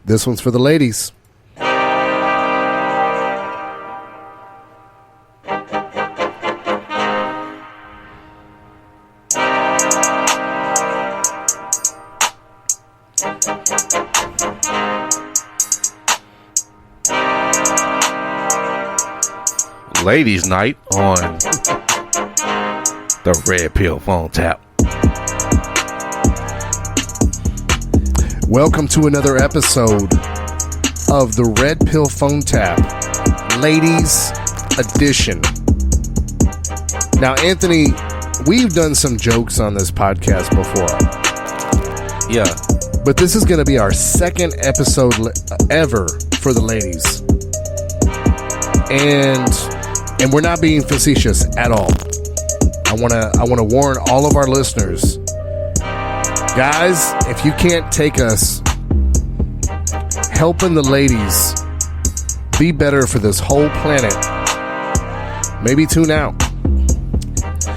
This one's for the ladies. Ladies' night on the Red Pill Phone Tap. Welcome to another episode of the Red Pill Phone Tap, Ladies Edition. Now, Anthony, we've done some jokes on this podcast before. Yeah. But this is going to be our second episode ever for the ladies. And we're not being facetious at all. I want to warn all of our listeners. Guys, if you can't take us helping the ladies be better for this whole planet, maybe tune out.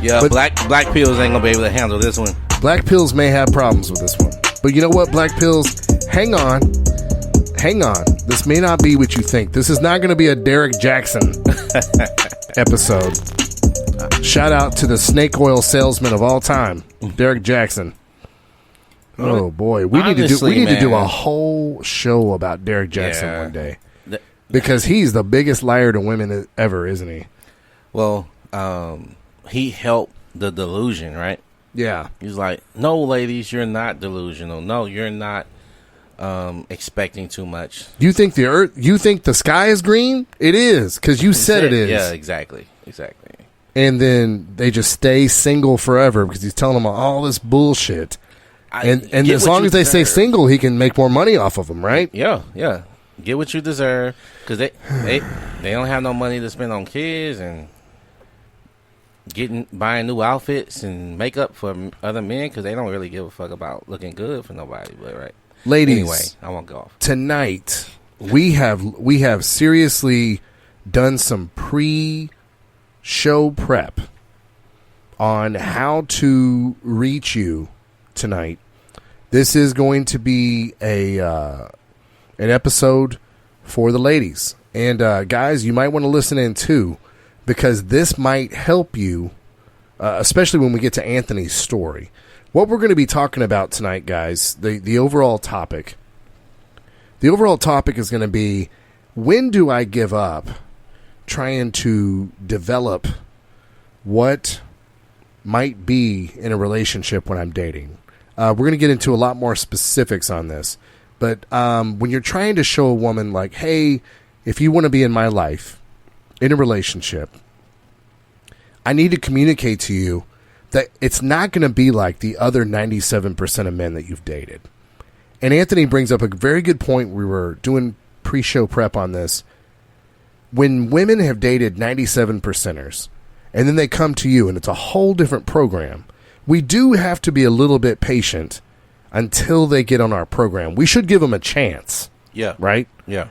Yeah, but black pills ain't gonna be able to handle this one. Black pills may have problems with this one. But you know what, black pills? Hang on. This may not be what you think. This is not going to be a Derek Jackson episode. Shout out to the snake oil salesman of all time, Derek Jackson. Oh boy, we need to do a whole show about Derek Jackson one day, because he's the biggest liar to women ever, isn't he? Well, he helped the delusion, right? Yeah. He's like, no, ladies, you're not delusional. No, you're not expecting too much. You think the sky is green? It is, because you said it is. Yeah, exactly. And then they just stay single forever because he's telling them all this bullshit. And as long as they stay single, he can make more money off of them, right? Yeah. Get what you deserve, because they don't have no money to spend on kids and buying new outfits and makeup for other men, because they don't really give a fuck about looking good for nobody. But right, ladies. Anyway, I won't go off. Tonight we have seriously done some pre-show prep on how to reach you tonight. This is going to be an episode for the ladies. And guys, you might want to listen in too, because this might help you, especially when we get to Anthony's story. What we're going to be talking about tonight, guys, the overall topic. The overall topic is going to be, when do I give up trying to develop what might be in a relationship when I'm dating? We're going to get into a lot more specifics on this. But when you're trying to show a woman, like, hey, if you want to be in my life, in a relationship, I need to communicate to you that it's not going to be like the other 97% of men that you've dated. And Anthony brings up a very good point. We were doing pre-show prep on this. When women have dated 97%ers, and then they come to you and it's a whole different program, we do have to be a little bit patient until they get on our program. We should give them a chance. Yeah. Right? Yeah.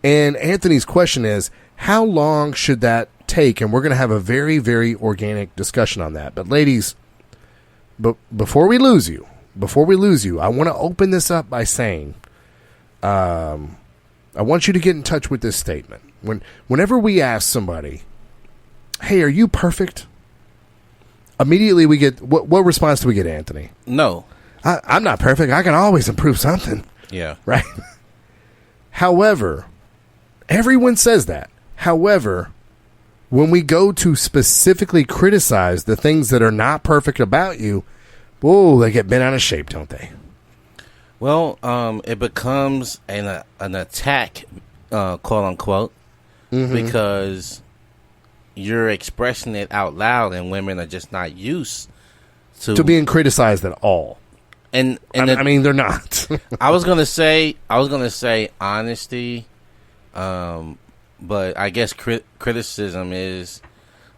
And Anthony's question is, how long should that take? And we're going to have a very, very organic discussion on that. But ladies, before we lose you, I want to open this up by saying, I want you to get in touch with this statement. Whenever we ask somebody, hey, are you perfect? Immediately we get, what response do we get, Anthony? No. I'm not perfect. I can always improve something. Yeah. Right? However, everyone says that. However, when we go to specifically criticize the things that are not perfect about you, whoa, they get bent out of shape, don't they? Well, it becomes an attack, quote unquote, because you're expressing it out loud, and women are just not used to being criticized at all. And I mean, they're not. I was gonna say honesty, but I guess criticism is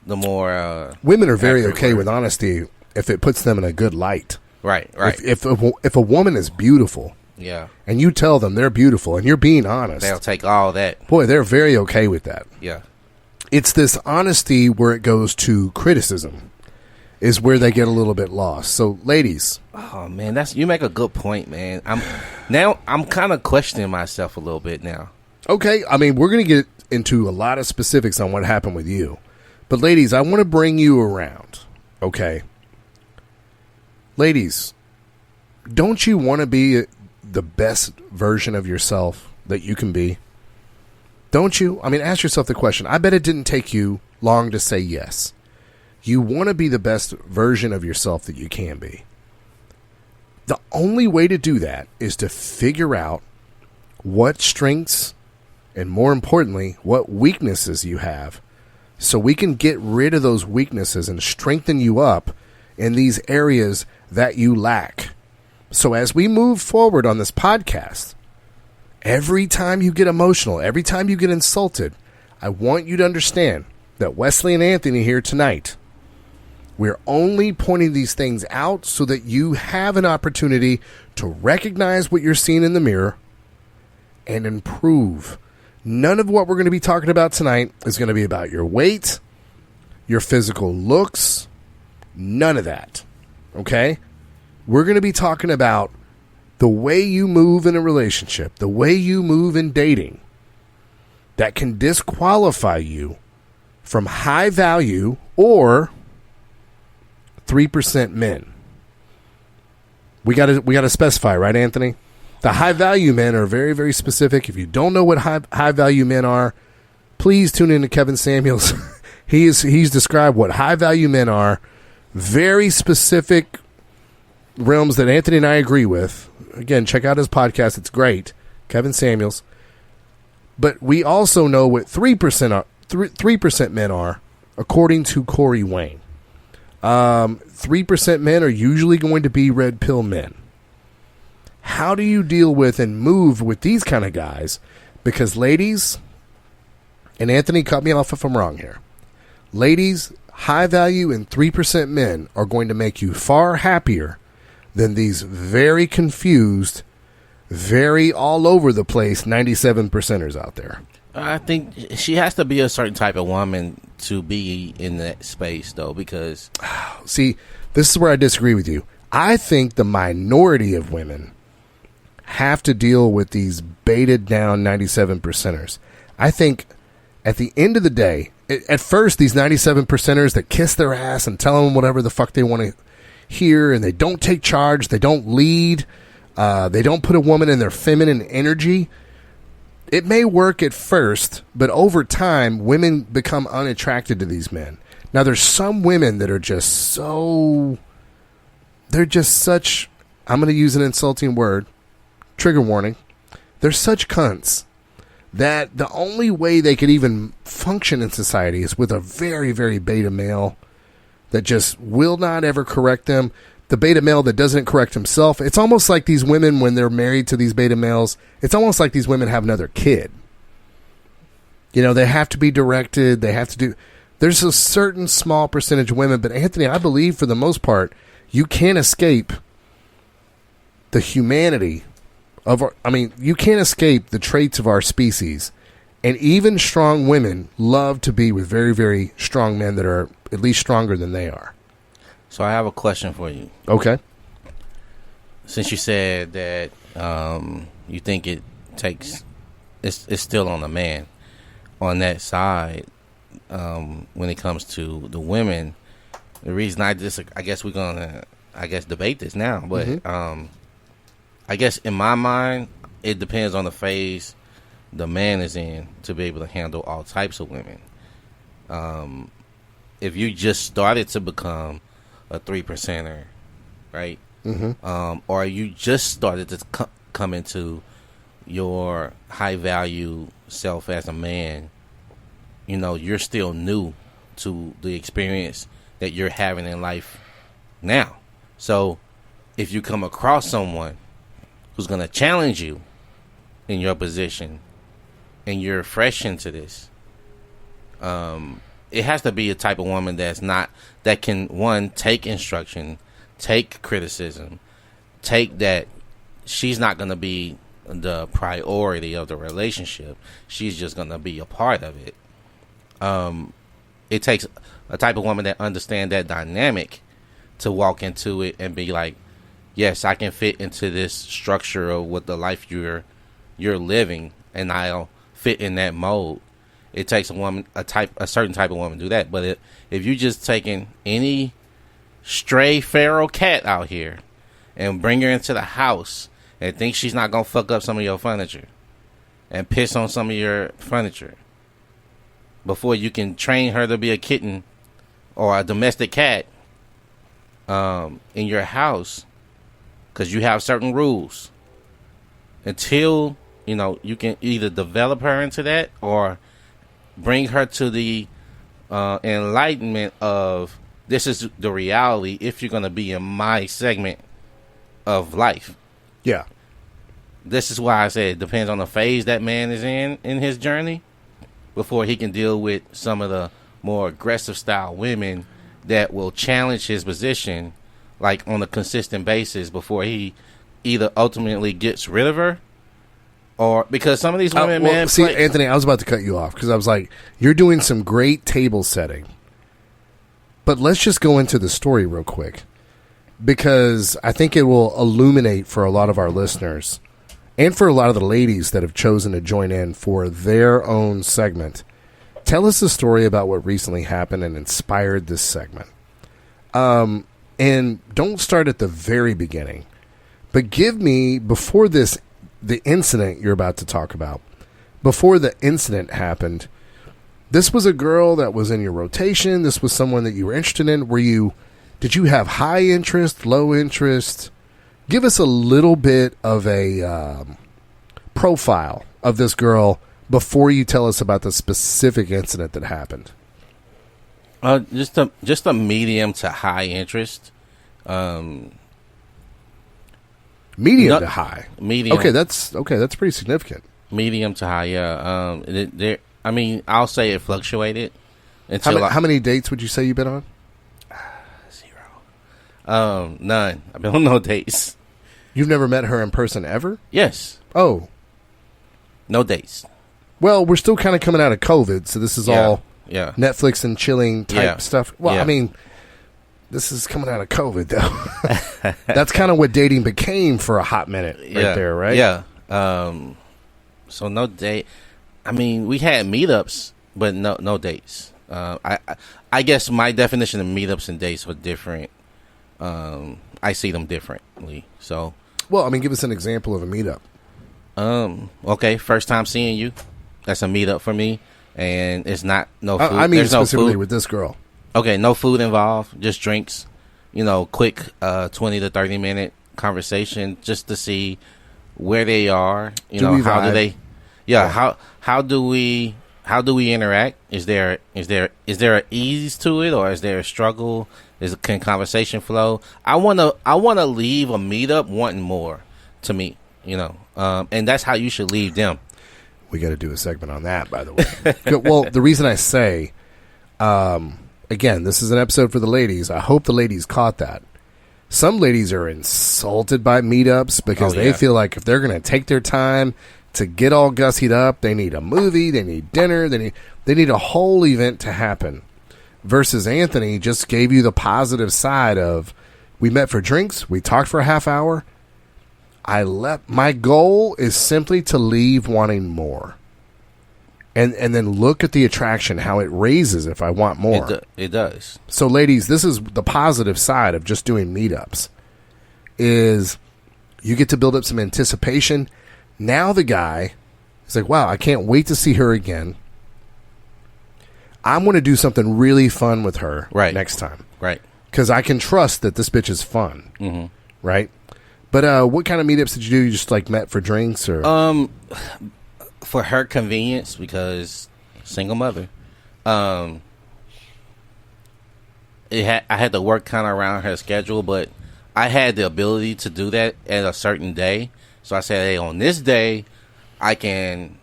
the more. Women are very okay with honesty if it puts them in a good light. Right. If a woman is beautiful, yeah, and you tell them they're beautiful, and you're being honest, they'll take all that. Boy, they're very okay with that. Yeah, it's this honesty where it goes to criticism. is where they get a little bit lost. So, ladies. Oh man, you make a good point, man. I'm kind of questioning myself a little bit now. Okay, I mean, we're going to get into a lot of specifics on what happened with you. But ladies, I want to bring you around. Okay. Ladies, don't you want to be the best version of yourself that you can be? Don't you? I mean, ask yourself the question. I bet it didn't take you long to say yes. You want to be the best version of yourself that you can be. The only way to do that is to figure out what strengths and, more importantly, what weaknesses you have, so we can get rid of those weaknesses and strengthen you up in these areas that you lack. So as we move forward on this podcast, every time you get emotional, every time you get insulted, I want you to understand that Wesley and Anthony here tonight, we're only pointing these things out so that you have an opportunity to recognize what you're seeing in the mirror and improve. None of what we're going to be talking about tonight is going to be about your weight, your physical looks, none of that. Okay? We're going to be talking about the way you move in a relationship, the way you move in dating, that can disqualify you from high value or 3% men. We got to specify, right, Anthony? The high value men are very, very specific. If you don't know what high value men are, please tune in to Kevin Samuels. He's described what high value men are. Very specific realms that Anthony and I agree with. Again, check out his podcast. It's great. Kevin Samuels. But we also know what 3% men are, according to Corey Wayne. 3% men are usually going to be red pill men. How do you deal with and move with these kind of guys? Because ladies, and Anthony, cut me off if I'm wrong here. Ladies, high value and 3% men are going to make you far happier than these very confused, very all over the place 97%ers out there. I think she has to be a certain type of woman to be in that space, though, because... See, this is where I disagree with you. I think the minority of women have to deal with these baited down 97%ers. I think at the end of the day, at first, these 97%ers that kiss their ass and tell them whatever the fuck they want to hear, and they don't take charge, they don't lead, they don't put a woman in their feminine energy. It may work at first, but over time, women become unattracted to these men. Now, there's some women that are just so... They're just such... I'm going to use an insulting word. Trigger warning. They're such cunts that the only way they could even function in society is with a very, very beta male that just will not ever correct them. The beta male that doesn't correct himself. It's almost like these women, when they're married to these beta males, it's almost like these women have another kid. You know, they have to be directed. They have to do... There's a certain small percentage of women, but Anthony, I believe for the most part, you can't escape the humanity of our... I mean, you can't escape the traits of our species. And even strong women love to be with very, very strong men that are at least stronger than they are. So I have a question for you. Okay. Since you said that you think it takes... It's still on the man. On that side, when it comes to the women, the reason I guess we're going to, debate this now. But I guess in my mind, it depends on the phase the man is in to be able to handle all types of women. If you just started to become a 3%er, right? Or you just started to come into your high value self as a man, you know, you're still new to the experience that you're having in life now. So if you come across someone who's going to challenge you in your position and you're fresh into this, it has to be a type of woman that can, one, take instruction, take criticism, take that she's not going to be the priority of the relationship. She's just going to be a part of it. It takes a type of woman that understands that dynamic to walk into it and be like, yes, I can fit into this structure of what the life you're living, and I'll fit in that mold. It takes a certain type of woman to do that. But if you just taking any stray feral cat out here and bring her into the house and think she's not gonna fuck up some of your furniture and piss on some of your furniture before you can train her to be a kitten or a domestic cat in your house, because you have certain rules, until you can either develop her into that or bring her to the enlightenment of, this is the reality if you're going to be in my segment of life. Yeah. This is why I said it depends on the phase that man is in his journey before he can deal with some of the more aggressive style women that will challenge his position like on a consistent basis before he either ultimately gets rid of her, or because some of these women, Anthony, I was about to cut you off because I was like, you're doing some great table setting, but let's just go into the story real quick, because I think it will illuminate for a lot of our listeners and for a lot of the ladies that have chosen to join in for their own segment. Tell us a story about what recently happened and inspired this segment. And don't start at the very beginning, but give me, before the incident you're about to talk about, before the incident happened, this was a girl that was in your rotation. This was someone that you were interested in. Did you have high interest, low interest? Give us a little bit of a profile of this girl before you tell us about the specific incident that happened. Just a medium to high interest. Medium to high. Medium. Okay, that's pretty significant. Medium to high, yeah. I'll say it fluctuated until how many dates would you say you've been on? 0. None. I've been on no dates. You've never met her in person ever? Yes. Oh. No dates. Well, we're still kind of coming out of COVID, so this is all Netflix and chilling type stuff. Well, I mean, this is coming out of COVID, though. That's kind of what dating became for a hot minute right there, right? Yeah. So no date. I mean, we had meetups, but no dates. I guess my definition of meetups and dates were different. I see them differently. So, well, I mean, give us an example of a meetup. Okay, first time seeing you. That's a meetup for me, and it's not no food. I mean, there's specifically no food with this girl. Okay, no food involved, just drinks. Quick 20 to 30 minute conversation just to see where they are. How do they? Yeah. How do we interact? Is there an ease to it, or is there a struggle? Can conversation flow? I wanna leave a meetup wanting more to me, and that's how you should leave them. We got to do a segment on that, by the way. Well, the reason I say, again, this is an episode for the ladies. I hope the ladies caught that. Some ladies are insulted by meetups because they feel like if they're going to take their time to get all gussied up, they need a movie, they need dinner, they need a whole event to happen. Versus Anthony just gave you the positive side of, we met for drinks, we talked for a half hour, I left. My goal is simply to leave wanting more, and then look at the attraction, how it raises if I want more. It does. So, ladies, this is the positive side of just doing meetups. Is you get to build up some anticipation. Now the guy is like, wow, I can't wait to see her again. I'm going to do something really fun with her next time. Right. Because I can trust that this bitch is fun. Mm-hmm. Right? But what kind of meetups did you do? You just met for drinks, or for her convenience, because single mother. I had to work kind of around her schedule, but I had the ability to do that at a certain day. So I said, hey, on this day, I can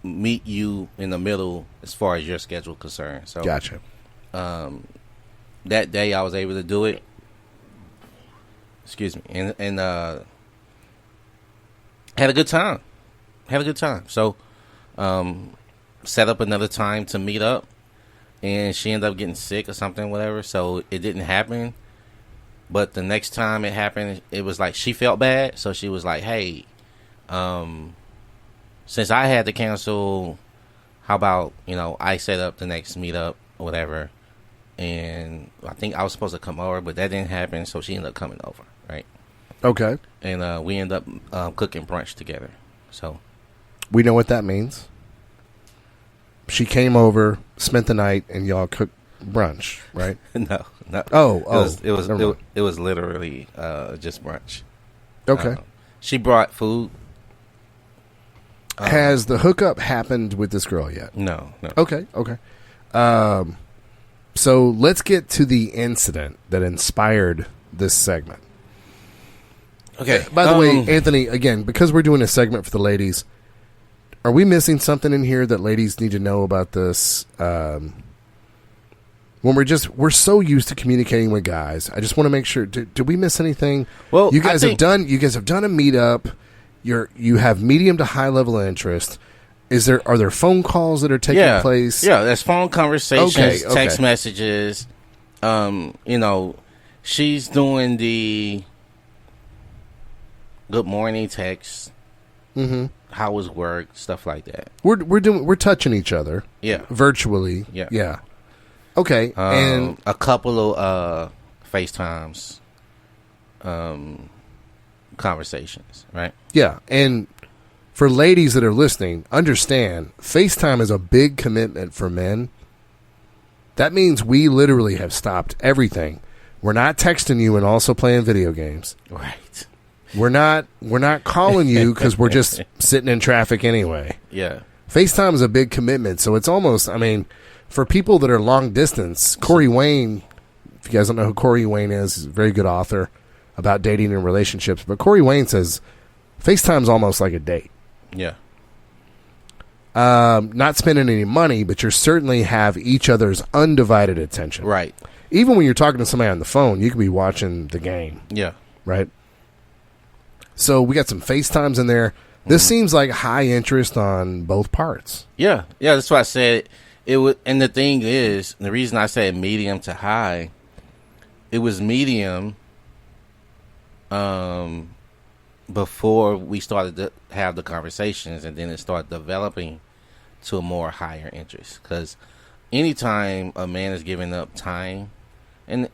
meet you in the middle as far as your schedule concerned. So gotcha. That day I was able to do it. Excuse me, and had a good time. So set up another time to meet up, and she ended up getting sick or something, whatever. So it didn't happen. But the next time it happened, it was like she felt bad, so she was like, "Hey, since I had to cancel, how about I set up the next meetup or whatever?" And I think I was supposed to come over, but that didn't happen, so she ended up coming over, right? Okay. And we ended up cooking brunch together. So we know what that means. She came over, spent the night, and y'all cooked brunch, right? No. It was literally just brunch. Okay. She brought food. Has the hookup happened with this girl yet? No. Okay. So let's get to the incident that inspired this segment. Okay. By the way, Anthony, again, because we're doing a segment for the ladies, are we missing something in here that ladies need to know about this? When we're so used to communicating with guys, I just want to make sure. Did we miss anything? Well, you guys have done a meetup. You have medium to high level of interest. Are there phone calls that are taking place? Yeah, there's phone conversations, Okay. text messages. She's doing the good morning text. Mm-hmm. How was work? Stuff like that. We're touching each other. Yeah. Virtually. Yeah. Okay. And a couple of FaceTimes conversations, right? Yeah, and for ladies that are listening, understand FaceTime is a big commitment for men. That means we literally have stopped everything. We're not texting you and also playing video games. Right. We're not calling you because we're just sitting in traffic anyway. Yeah. FaceTime is a big commitment, so it's almost, for people that are long distance, Corey Wayne, if you guys don't know who Corey Wayne is, he's a very good author about dating and relationships. But Corey Wayne says FaceTime's almost like a date. Yeah. Not spending any money, but you certainly have each other's undivided attention. Right. Even when you're talking to somebody on the phone, you could be watching the game. Yeah. Right? So we got some FaceTimes in there. This seems like high interest on both parts. Yeah. Yeah, that's why I said it would. And the thing is, the reason I said medium to high, it was medium before we started to have the conversations, and then it started developing to a more higher interest. Because anytime a man is giving up time, and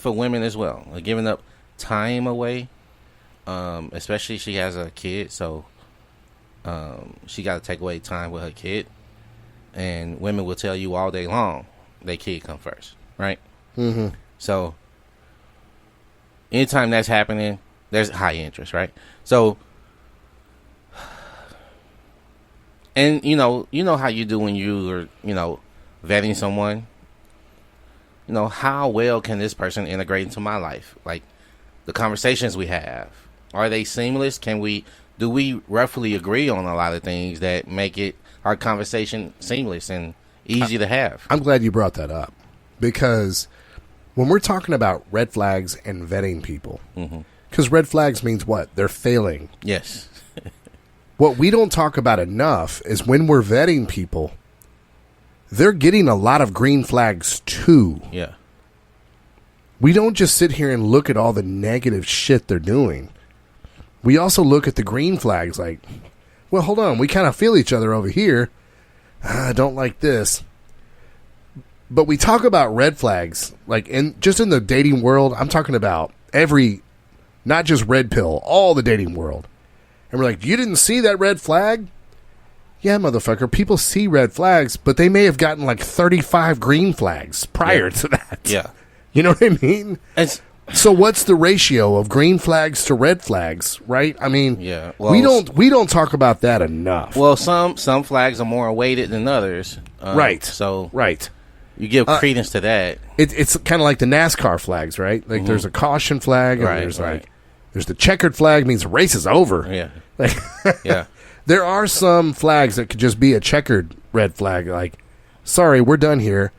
for women as well, like giving up time away, especially she has a kid, so she got to take away time with her kid, and women will tell you all day long their kid come first, right? Mm-hmm. So anytime that's happening, there's high interest, right? So, and you know how you do when you are, vetting someone. How well can this person integrate into my life? Like the conversations we have, are they seamless? Do we roughly agree on a lot of things that make our conversation seamless and easy to have? I'm glad you brought that up, because when we're talking about red flags and vetting people, because red flags means what? They're failing. Yes. What we don't talk about enough is when we're vetting people, they're getting a lot of green flags too. Yeah. We don't just sit here and look at all the negative shit they're doing. We also look at the green flags like, well, hold on, we kind of feel each other over here. I don't like this. But we talk about red flags, like just in the dating world, I'm talking about not just red pill, all the dating world. And we're like, you didn't see that red flag? Yeah, motherfucker, people see red flags, but they may have gotten like 35 green flags prior to that. Yeah. You know what I mean? So what's the ratio of green flags to red flags, right? Yeah. Well, we don't talk about that enough. Well, some flags are more weighted than others. Right. So right. You give credence to that. It's kind of like the NASCAR flags, right? Like there's a caution flag, and there's the checkered flag, means the race is over. Yeah. Like, yeah. There are some flags that could just be a checkered red flag, like, sorry, we're done here.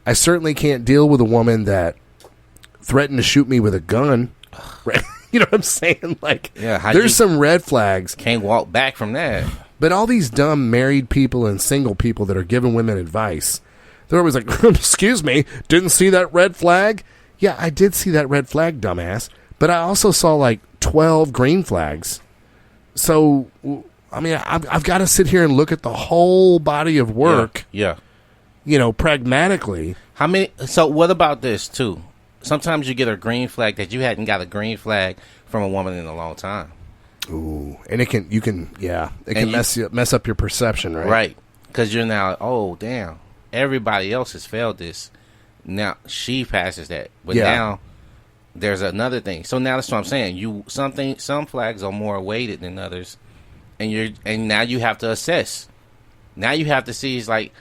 I certainly can't deal with a woman that threatened to shoot me with a gun. Right? You know what I'm saying? Like, there's some red flags. Can't walk back from that. But all these dumb married people and single people that are giving women advice, They're always like, excuse me, didn't see that red flag? Yeah, I did see that red flag, dumbass. But I also saw like 12 green flags. So, I mean, I've got to sit here and look at the whole body of work. Yeah. Pragmatically. How many? So what about this too? Sometimes you get a green flag that you hadn't got a green flag from a woman in a long time. Ooh, and it can mess up your perception, right? Right, because you're now, oh damn, everybody else has failed this. Now she passes that, but now there's another thing. So now that's what I'm saying. Some flags are more weighted than others, and now you have to assess. Now you have to see, is like,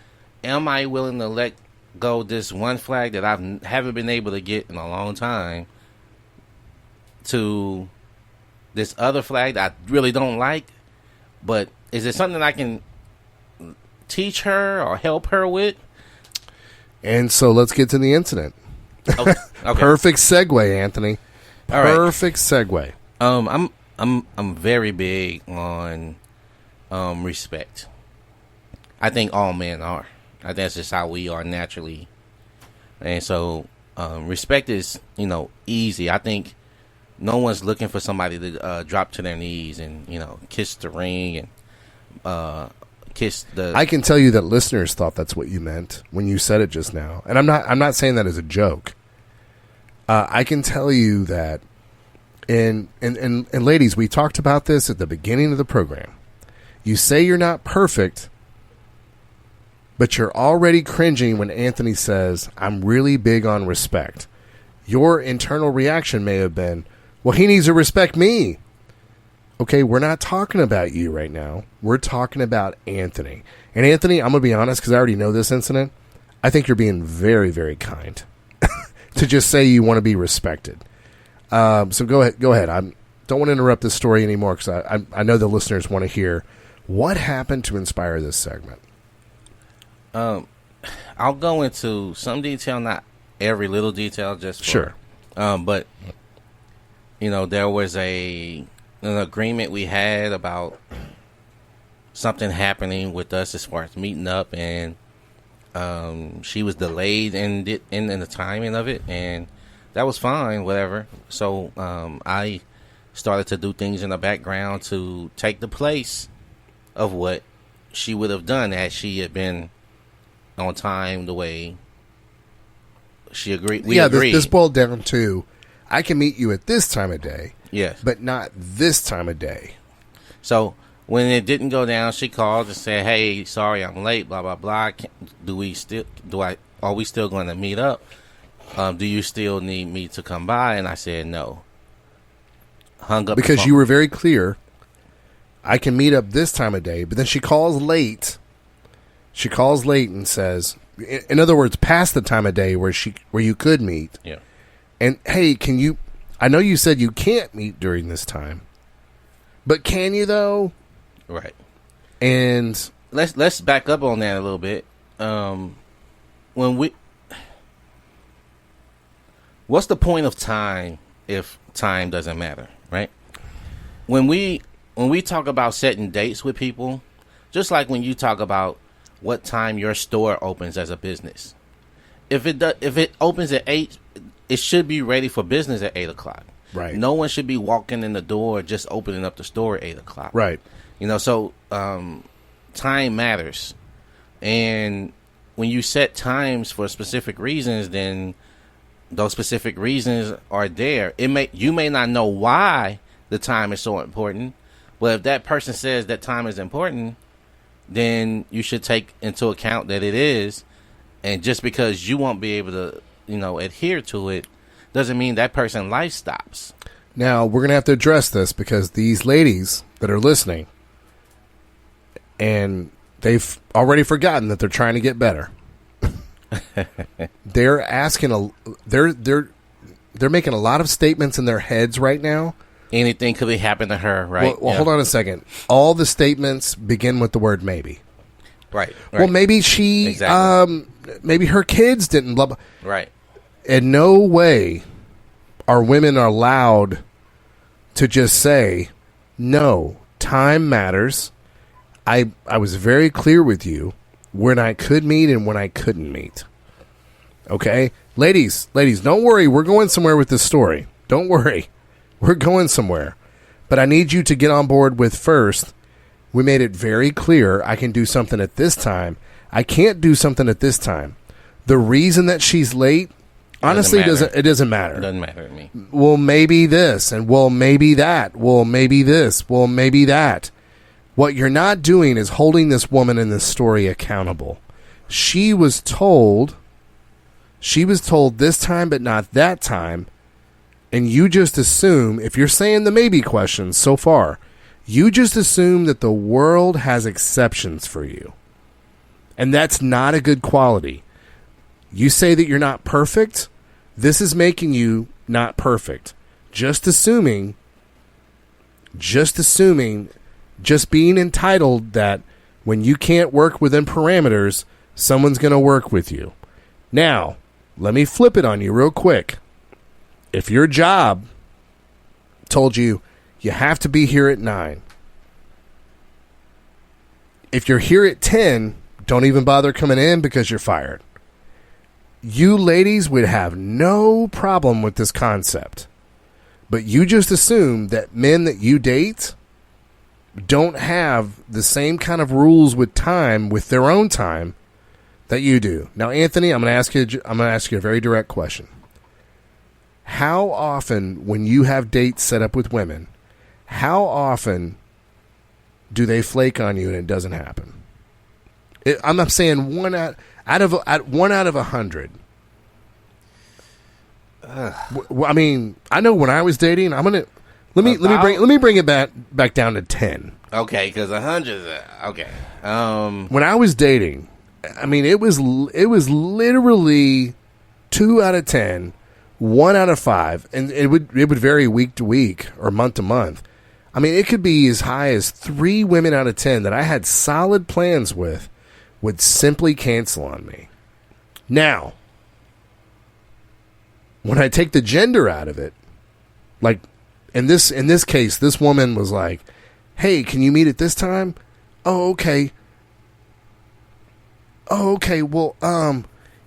am I willing to let go this one flag that haven't been able to get in a long time to this other flag that I really don't like, but is it something I can teach her or help her with? And so let's get to the incident. Okay. Perfect segue, Anthony. All right. Perfect segue. I'm very big on respect. I think all men are. I think that's just how we are naturally. And so respect is, easy. I think no one's looking for somebody to drop to their knees and, kiss the ring and kiss the... I can tell you that listeners thought that's what you meant when you said it just now. And I'm not saying that as a joke. I can tell you that, and ladies, we talked about this at the beginning of the program. You say you're not perfect, but you're already cringing when Anthony says, I'm really big on respect. Your internal reaction may have been, well, he needs to respect me. Okay, we're not talking about you right now. We're talking about Anthony. And Anthony, I'm going to be honest, because I already know this incident. I think you're being very, very kind to just say you want to be respected. So go ahead. I don't want to interrupt this story anymore, because I know the listeners want to hear what happened to inspire this segment. I'll go into some detail, not every little detail, just for, sure. But there was an agreement we had about something happening with us as far as meeting up, and she was delayed in the timing of it, and that was fine, whatever. So I started to do things in the background to take the place of what she would have done had she had been on time the way she agreed. We agreed. This boiled down to, I can meet you at this time of day, yes, but not this time of day. So when it didn't go down, she called and said, "Hey, sorry, I'm late. Blah blah blah. Are we still going to meet up? Do you still need me to come by?" And I said no. Hung up because you were very clear. I can meet up this time of day, but then she calls late. She calls late and says, in other words, past the time of day where you could meet. Yeah. And hey, I know you said you can't meet during this time, but can you though? Right. And let's back up on that a little bit. What's the point of time if time doesn't matter, right? When we talk about setting dates with people, just like when you talk about what time your store opens as a business. If it opens at 8, it should be ready for business at 8 o'clock. Right. No one should be walking in the door just opening up the store at 8 o'clock. Right. So time matters. And when you set times for specific reasons, then those specific reasons are there. You may not know why the time is so important, but if that person says that time is important, then you should take into account that it is. And just because you won't be able to, adhere to it, doesn't mean that person's life stops. Now, we're going to have to address this because these ladies that are listening, and they've already forgotten that they're trying to get better. They're asking they're making a lot of statements in their heads right now. Anything could happen to her, right? Well, hold on a second. All the statements begin with the word maybe. Right. Well, maybe she, exactly. Maybe her kids didn't blah, blah. Right. In no way are women allowed to just say, no, time matters. I was very clear with you. when I could meet and when I couldn't meet. Okay? Ladies, don't worry. We're going somewhere with this story. Don't worry. We're going somewhere. But I need you to get on board with first. We made it very clear I can do something at this time. I can't do something at this time. The reason that she's late, honestly, doesn't matter. It doesn't matter to me. Well, maybe this, and well, maybe that. Well, maybe this. Well, maybe that. What you're not doing is holding this woman in this story accountable. She was told this time, but not that time. And you just assume, if you're saying the maybe questions so far, you just assume that the world has exceptions for you. And that's not a good quality. You say that you're not perfect. This is making you not perfect. Just assuming, just being entitled that when you can't work within parameters, someone's going to work with you. Now, let me flip it on you real quick. If your job told you have to be here at 9, if you're here at 10, don't even bother coming in because you're fired. You ladies would have no problem with this concept. But you just assume that men that you date don't have the same kind of rules with time, with their own time, that you do. Now, Anthony, I'm going to ask you a very direct question. How often, when you have dates set up with women, how often do they flake on you and it doesn't happen? I'm not saying one out of 100. I mean, I know when I was dating, let me bring it back down to 10. Okay, because 100. Okay. When I was dating, I mean, it was literally 2 out of 10, 1 out of 5, and it would vary week to week or month to month. I mean, it could be as high as 3 women out of 10 that I had solid plans with would simply cancel on me. Now, when I take the gender out of it, like in this case, this woman was like, "Hey, can you meet at this time?" "Oh, okay." "Oh, okay. Well,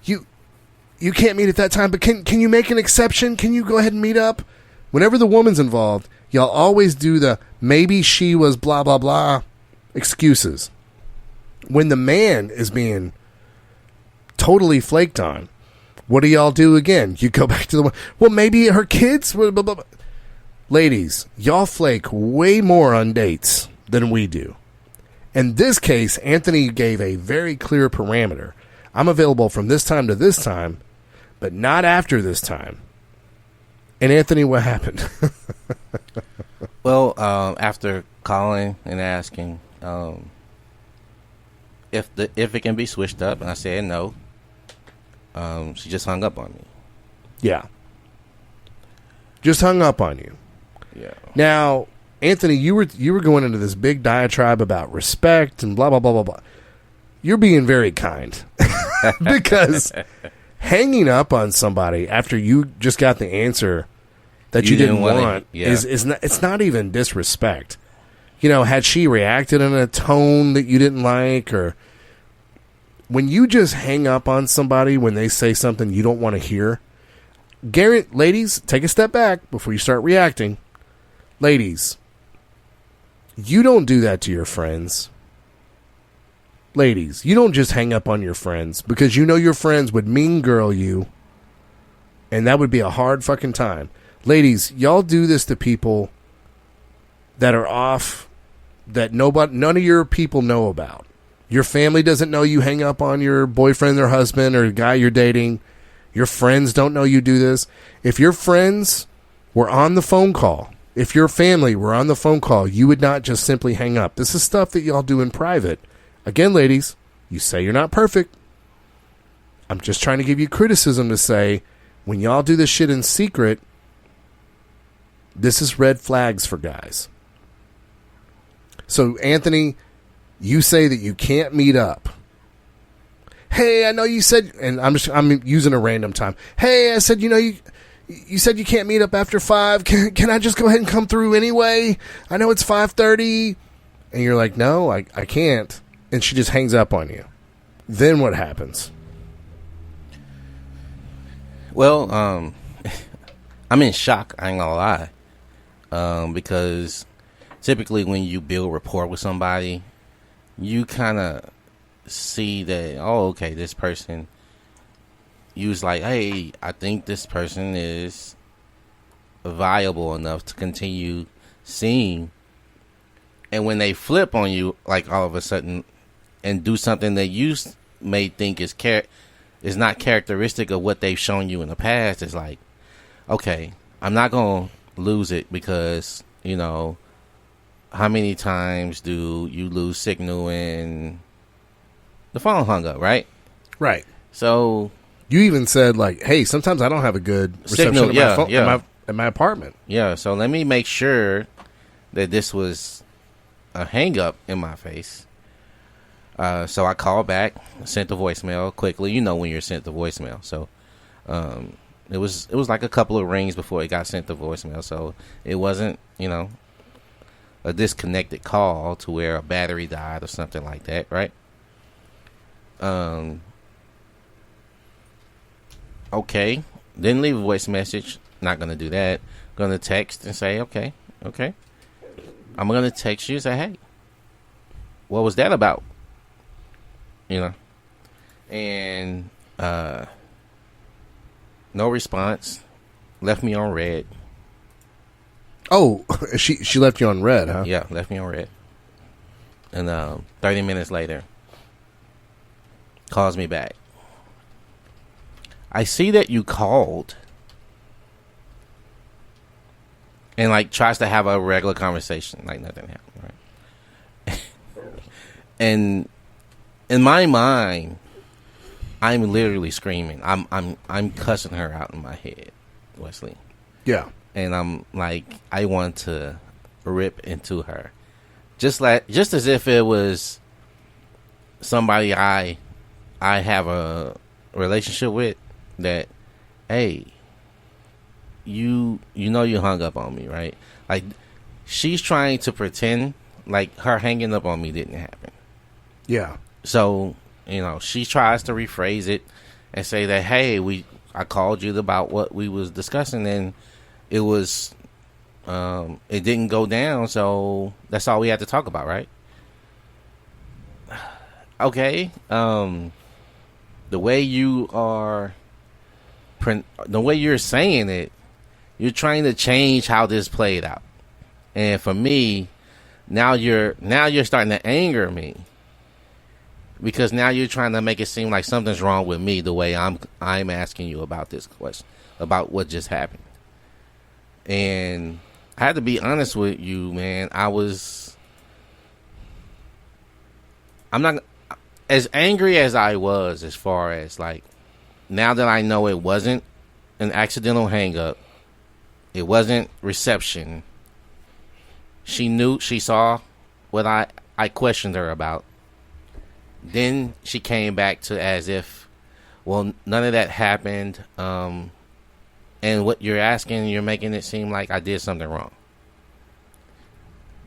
you can't meet at that time, but can you make an exception? Can you go ahead and meet up?" Whenever the woman's involved, y'all always do the maybe she was blah blah blah excuses. When the man is being totally flaked on, what do y'all do again? You go back to the, well, maybe her kids. Blah, blah, blah. Ladies, y'all flake way more on dates than we do. In this case, Anthony gave a very clear parameter. I'm available from this time to this time, but not after this time. And Anthony, what happened? Well, after calling and asking if it can be switched up, and I said no, she just hung up on me. Yeah. Just hung up on you. Yeah. Now, Anthony, you were going into this big diatribe about respect and blah blah blah blah blah. You're being very kind because hanging up on somebody after you just got the answer that you didn't want is not, it's not even disrespect. You know, had she reacted in a tone that you didn't like, or when you just hang up on somebody when they say something you don't want to hear, Garrett, ladies, take a step back before you start reacting. Ladies, you don't do that to your friends. Ladies, you don't just hang up on your friends because you know your friends would mean girl you, and that would be a hard fucking time. Ladies, y'all do this to people that are off, that none of your people know about. Your family doesn't know you hang up on your boyfriend or husband or guy you're dating. Your friends don't know you do this. If your friends were on the phone call, if your family were on the phone call, you would not just simply hang up. This is stuff that y'all do in private. Again, ladies, you say you're not perfect. I'm just trying to give you criticism to say, when y'all do this shit in secret, this is red flags for guys. So, Anthony, you say that you can't meet up. Hey, I know you said, and I'm using a random time. Hey, I said, you said you can't meet up after 5. Can I just go ahead and come through anyway? I know it's 5:30. And you're like, no, I can't. And she just hangs up on you. then what happens? Well, I'm in shock. I ain't gonna lie, because typically when you build rapport with somebody, you kind of see that, oh, okay, this person. You was like, hey, I think this person is viable enough to continue seeing. And when they flip on you, like all of a sudden, and do something that you may think is not characteristic of what they've shown you in the past, it's like, okay, I'm not gonna lose it because, you know, how many times do you lose signal and the phone hung up, right? Right. So you even said like, hey, sometimes I don't have a good reception signal, at my phone, at my apartment. Yeah, so let me make sure that this was a hang up in my face. So I called back, sent the voicemail quickly. You know when you're sent the voicemail. So it was like a couple of rings before it got sent to voicemail. So it wasn't, you know, a disconnected call to where a battery died or something like that, right? Okay. Didn't leave a voice message. Not gonna do that. Gonna text and say, okay. I'm gonna text you and say, hey, what was that about? You know? And no response. Left me on red. Oh, she left you on red, huh? Yeah, left me on red. And 30 minutes later, calls me back. I see that you called. And like tries to have a regular conversation, like nothing happened, right? And in my mind, I'm literally screaming. I'm cussing her out in my head, Wesley. Yeah. And I'm like, I want to rip into her, just as if it was somebody I have a relationship with. That, hey, you know you hung up on me, right? Like, she's trying to pretend like her hanging up on me didn't happen. Yeah. So, you know, she tries to rephrase it and say that, hey, I called you about what we was discussing, and it was it didn't go down, so that's all we had to talk about, right? Okay. The way you're saying it, you're trying to change how this played out. And for me, now you're starting to anger me, because now you're trying to make it seem like something's wrong with me the way I'm asking you about this question, about what just happened. And I had to be honest with you, man. I'm not as angry as I was, as far as like, now that I know it wasn't an accidental hang up, it wasn't reception. She saw what I questioned her about. Then she came back to as if, well, none of that happened. And what you're asking, you're making it seem like I did something wrong.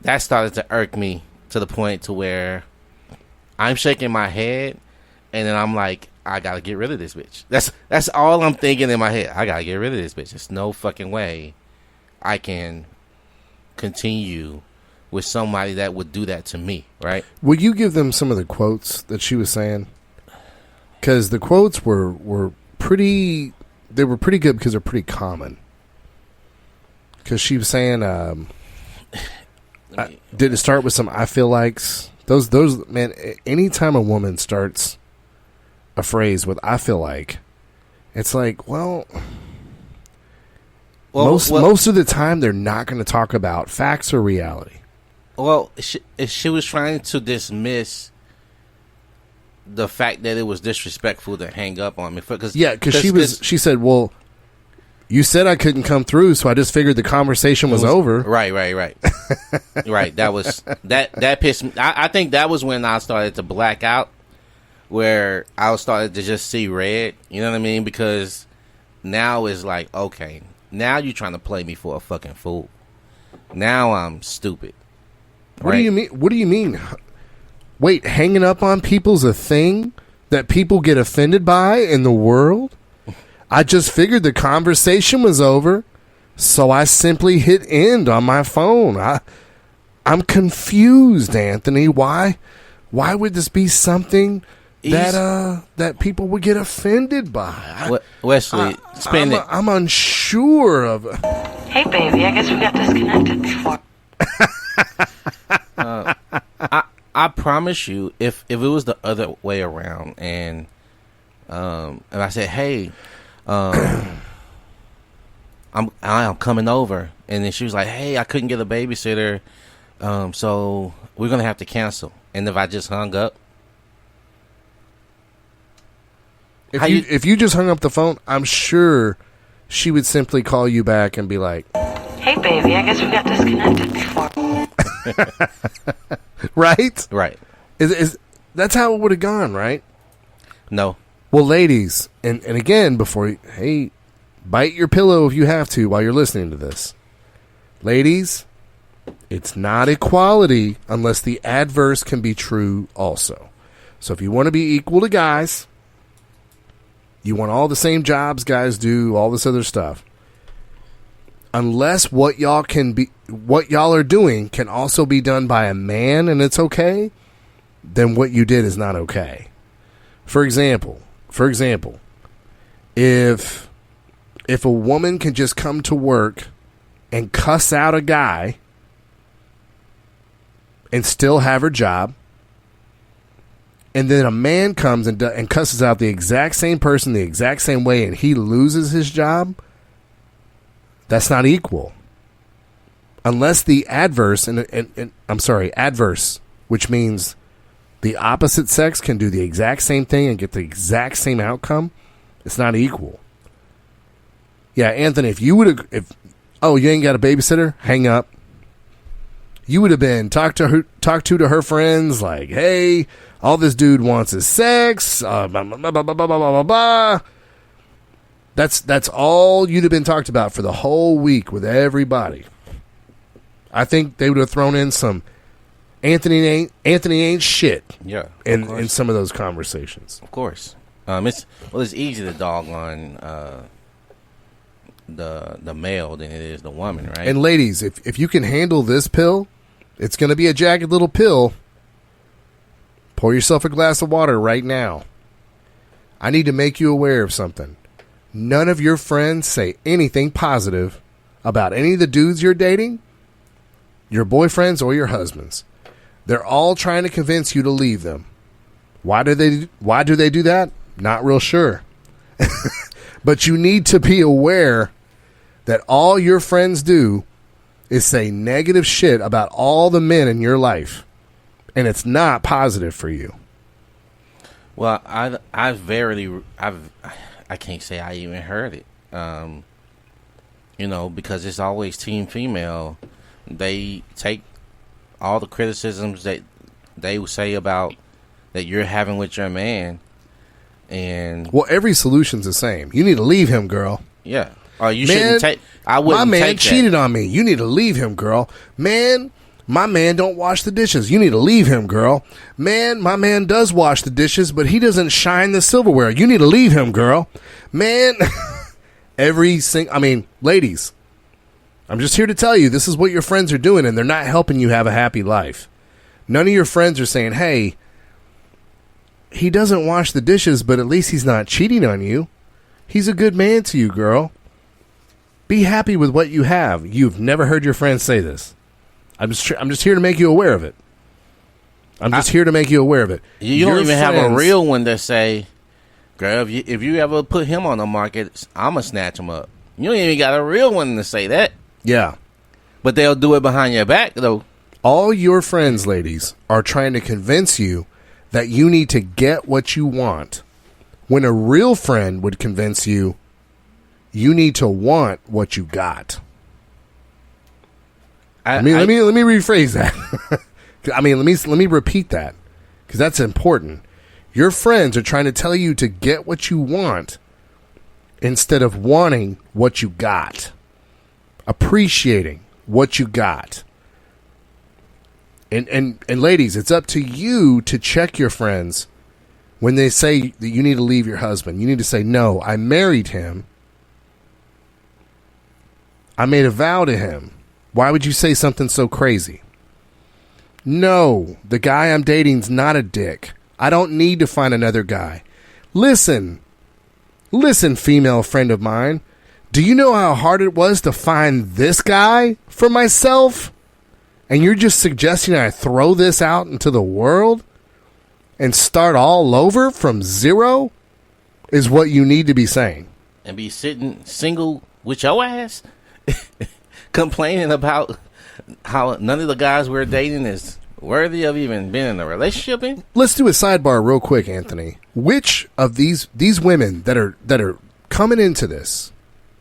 That started to irk me to the point to where I'm shaking my head, and then I'm like, I gotta get rid of this bitch. That's all I'm thinking in my head. I gotta get rid of this bitch. There's no fucking way I can continue with somebody that would do that to me, right? Will you give them some of the quotes that she was saying? Because the quotes were pretty. They were pretty good because they're pretty common. Because she was saying, did it start with some "I feel likes"? Those man. Anytime a woman starts a phrase with "I feel like," it's like, well, most of the time they're not going to talk about facts or reality. Well, she was trying to dismiss the fact that it was disrespectful to hang up on me. Because she said, well, you said I couldn't come through, so I just figured the conversation was over. Right. Right. That pissed me. I think that was when I started to black out, where I started to just see red. You know what I mean? Because now it's like, okay, now you're trying to play me for a fucking fool. Now I'm stupid. What do you mean? What do you mean? Wait, hanging up on people's a thing that people get offended by in the world? I just figured the conversation was over, so I simply hit end on my phone. I'm confused, Anthony. Why would this be something that people would get offended by? Wesley, I'm unsure of. Hey, baby, I guess we got disconnected before. I promise you, if it was the other way around, and I said, "Hey, I'm coming over," and then she was like, "Hey, I couldn't get a babysitter, so we're gonna have to cancel." And if I just hung up, if you just hung up the phone, I'm sure she would simply call you back and be like, "Hey, baby, I guess we got disconnected before." Right? Right. Is that's how it would have gone, right? No. Well, ladies, and again, hey, bite your pillow if you have to while you're listening to this. Ladies, it's not equality unless the adverse can be true also. So if you want to be equal to guys, you want all the same jobs guys do, all this other stuff. Unless what y'all are doing can also be done by a man and it's okay, then what you did is not okay. For example, if a woman can just come to work and cuss out a guy and still have her job, and then a man comes and cusses out the exact same person the exact same way and he loses his job, that's not equal. Unless the adverse, adverse, which means the opposite sex can do the exact same thing and get the exact same outcome, it's not equal. Yeah, Anthony, if you would have, you ain't got a babysitter, hang up. You would have been talked to her friends like, hey, all this dude wants is sex, blah, blah, blah, blah, blah, blah, blah, blah. That's all you'd have been talked about for the whole week with everybody. I think they would have thrown in some Anthony ain't shit. Yeah, in some of those conversations. Of course, it's easy to dog on the male than it is the woman, right? And ladies, if you can handle this pill, it's going to be a jagged little pill. Pour yourself a glass of water right now. I need to make you aware of something. None of your friends say anything positive about any of the dudes you're dating, your boyfriends or your husbands. They're all trying to convince you to leave them. Why do they do that? Not real sure. But you need to be aware that all your friends do is say negative shit about all the men in your life. And it's not positive for you. Well, I can't say I even heard it. Because it's always team female. They take all the criticisms that they will say about that you're having with your man, and every solution's the same. You need to leave him, girl. Yeah. Or you shouldn't take. I wouldn't. My man take cheated that. on me. You need to leave him, girl. Man, my man don't wash the dishes. You need to leave him, girl. Man, my man does wash the dishes, but he doesn't shine the silverware. You need to leave him, girl. Man, ladies, I'm just here to tell you this is what your friends are doing, and they're not helping you have a happy life. None of your friends are saying, hey, he doesn't wash the dishes, but at least he's not cheating on you. He's a good man to you, girl. Be happy with what you have. You've never heard your friends say this. I'm just here to make you aware of it. You don't even have a real one that say, girl, if you ever put him on the market, I'm going to snatch him up. You don't even got a real one to say that. Yeah. But they'll do it behind your back, though. All your friends, ladies, are trying to convince you that you need to get what you want, when a real friend would convince you you need to want what you got. Let me rephrase that. let me repeat that, because that's important. Your friends are trying to tell you to get what you want instead of wanting what you got, appreciating what you got. And ladies, it's up to you to check your friends When they say that you need to leave your husband, you need to say, no, I married him. I made a vow to him. Why would you say something so crazy? No, the guy I'm dating's not a dick. I don't need to find another guy. Listen, female friend of mine. Do you know how hard it was to find this guy for myself? And you're just suggesting I throw this out into the world and start all over from zero? Is what you need to be saying. And be sitting single with your ass complaining about how none of the guys we're dating is worthy of even being in a relationship in? Let's do a sidebar real quick, Anthony. Which of these women that are coming into this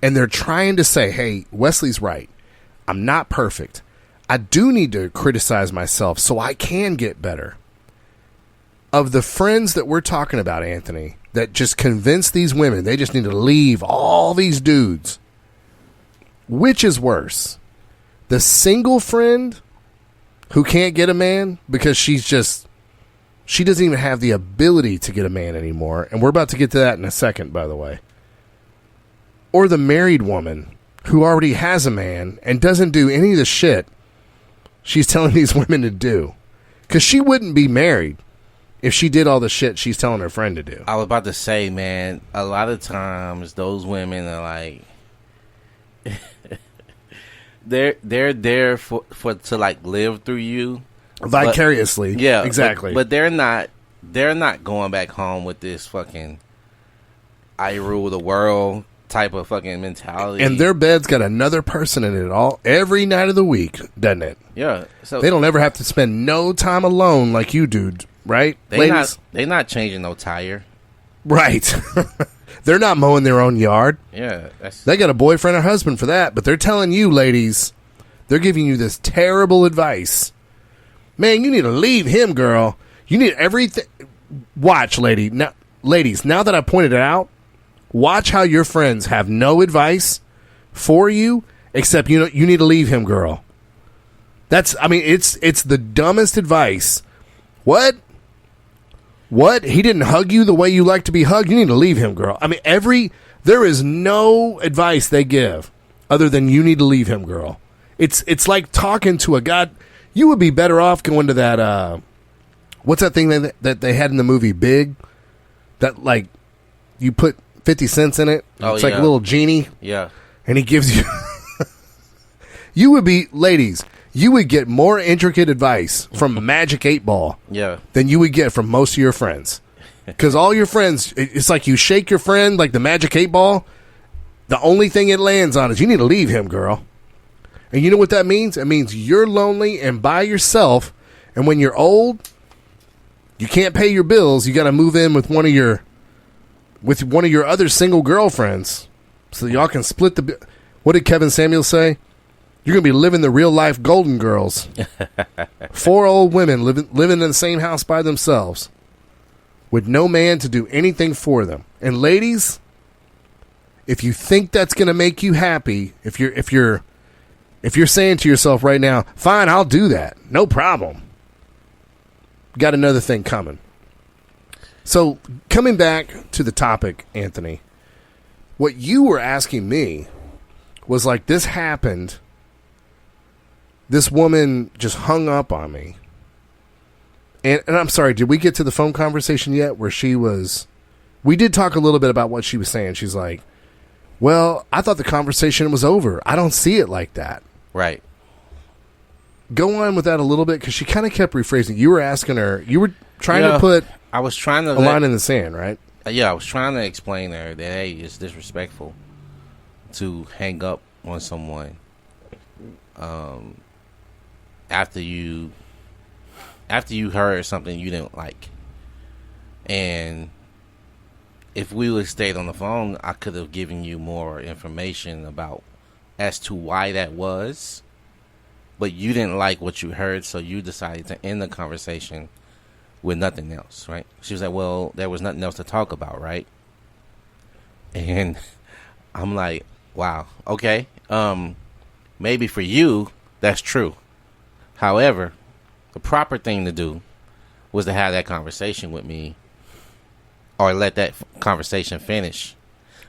and they're trying to say, hey, Wesley's right. I'm not perfect. I do need to criticize myself so I can get better. Of the friends that we're talking about, Anthony, that just convince these women they just need to leave all these dudes, which is worse? The single friend who can't get a man because she doesn't even have the ability to get a man anymore, and we're about to get to that in a second, by the way. Or the married woman who already has a man and doesn't do any of the shit she's telling these women to do. Because she wouldn't be married if she did all the shit she's telling her friend to do. I was about to say, man, a lot of times those women are like, they're there for to like live through you vicariously. But, yeah, exactly. But they're not going back home with this fucking I rule the world type of fucking mentality. And their bed's got another person in it all every night of the week, doesn't it? Yeah. So they don't ever have to spend no time alone like you do, right? They not changing no tire. Right. They're not mowing their own yard. Yeah. They got a boyfriend or husband for that, but they're telling you, ladies, they're giving you this terrible advice. Man, you need to leave him, girl. You need everything. Watch, ladies, now that I pointed it out, watch how your friends have no advice for you except you need to leave him, girl. It's the dumbest advice. What? He didn't hug you the way you like to be hugged? You need to leave him, girl. There is no advice they give other than you need to leave him, girl. It's like talking to a god. You would be better off going to that, what's that thing that they had in the movie Big? That, like, you put 50 cents in it. It's like a little genie. Yeah. And he gives you... You would be... Ladies, you would get more intricate advice from a Magic 8 Ball than you would get from most of your friends. Because all your friends... It's like you shake your friend like the Magic 8 Ball. The only thing it lands on is you need to leave him, girl. And you know what that means? It means you're lonely and by yourself. And when you're old, you can't pay your bills. You got to move in with one of your other single girlfriends, so y'all can split the. What did Kevin Samuels say? You're gonna be living the real life Golden Girls. 4 old women living in the same house by themselves, with no man to do anything for them. And ladies, if you think that's gonna make you happy, if you're saying to yourself right now, fine, I'll do that, no problem. Got another thing coming. So, coming back to the topic, Anthony, what you were asking me was like, this happened. This woman just hung up on me. And I'm sorry, did we get to the phone conversation yet where we did talk a little bit about what she was saying. She's like, well, I thought the conversation was over. I don't see it like that. Right. Go on with that a little bit, because she kind of kept rephrasing. You were asking her, you were trying to put... I was trying to... a line in the sand, right? Yeah, I was trying to explain to her that, hey, it's disrespectful to hang up on someone after you heard something you didn't like. And if we would have stayed on the phone, I could have given you more information as to why that was. But you didn't like what you heard, so you decided to end the conversation with nothing else, right? She was like, well, there was nothing else to talk about, right? And I'm like, wow, okay. Maybe for you, that's true. However, the proper thing to do was to have that conversation with me or let that conversation finish,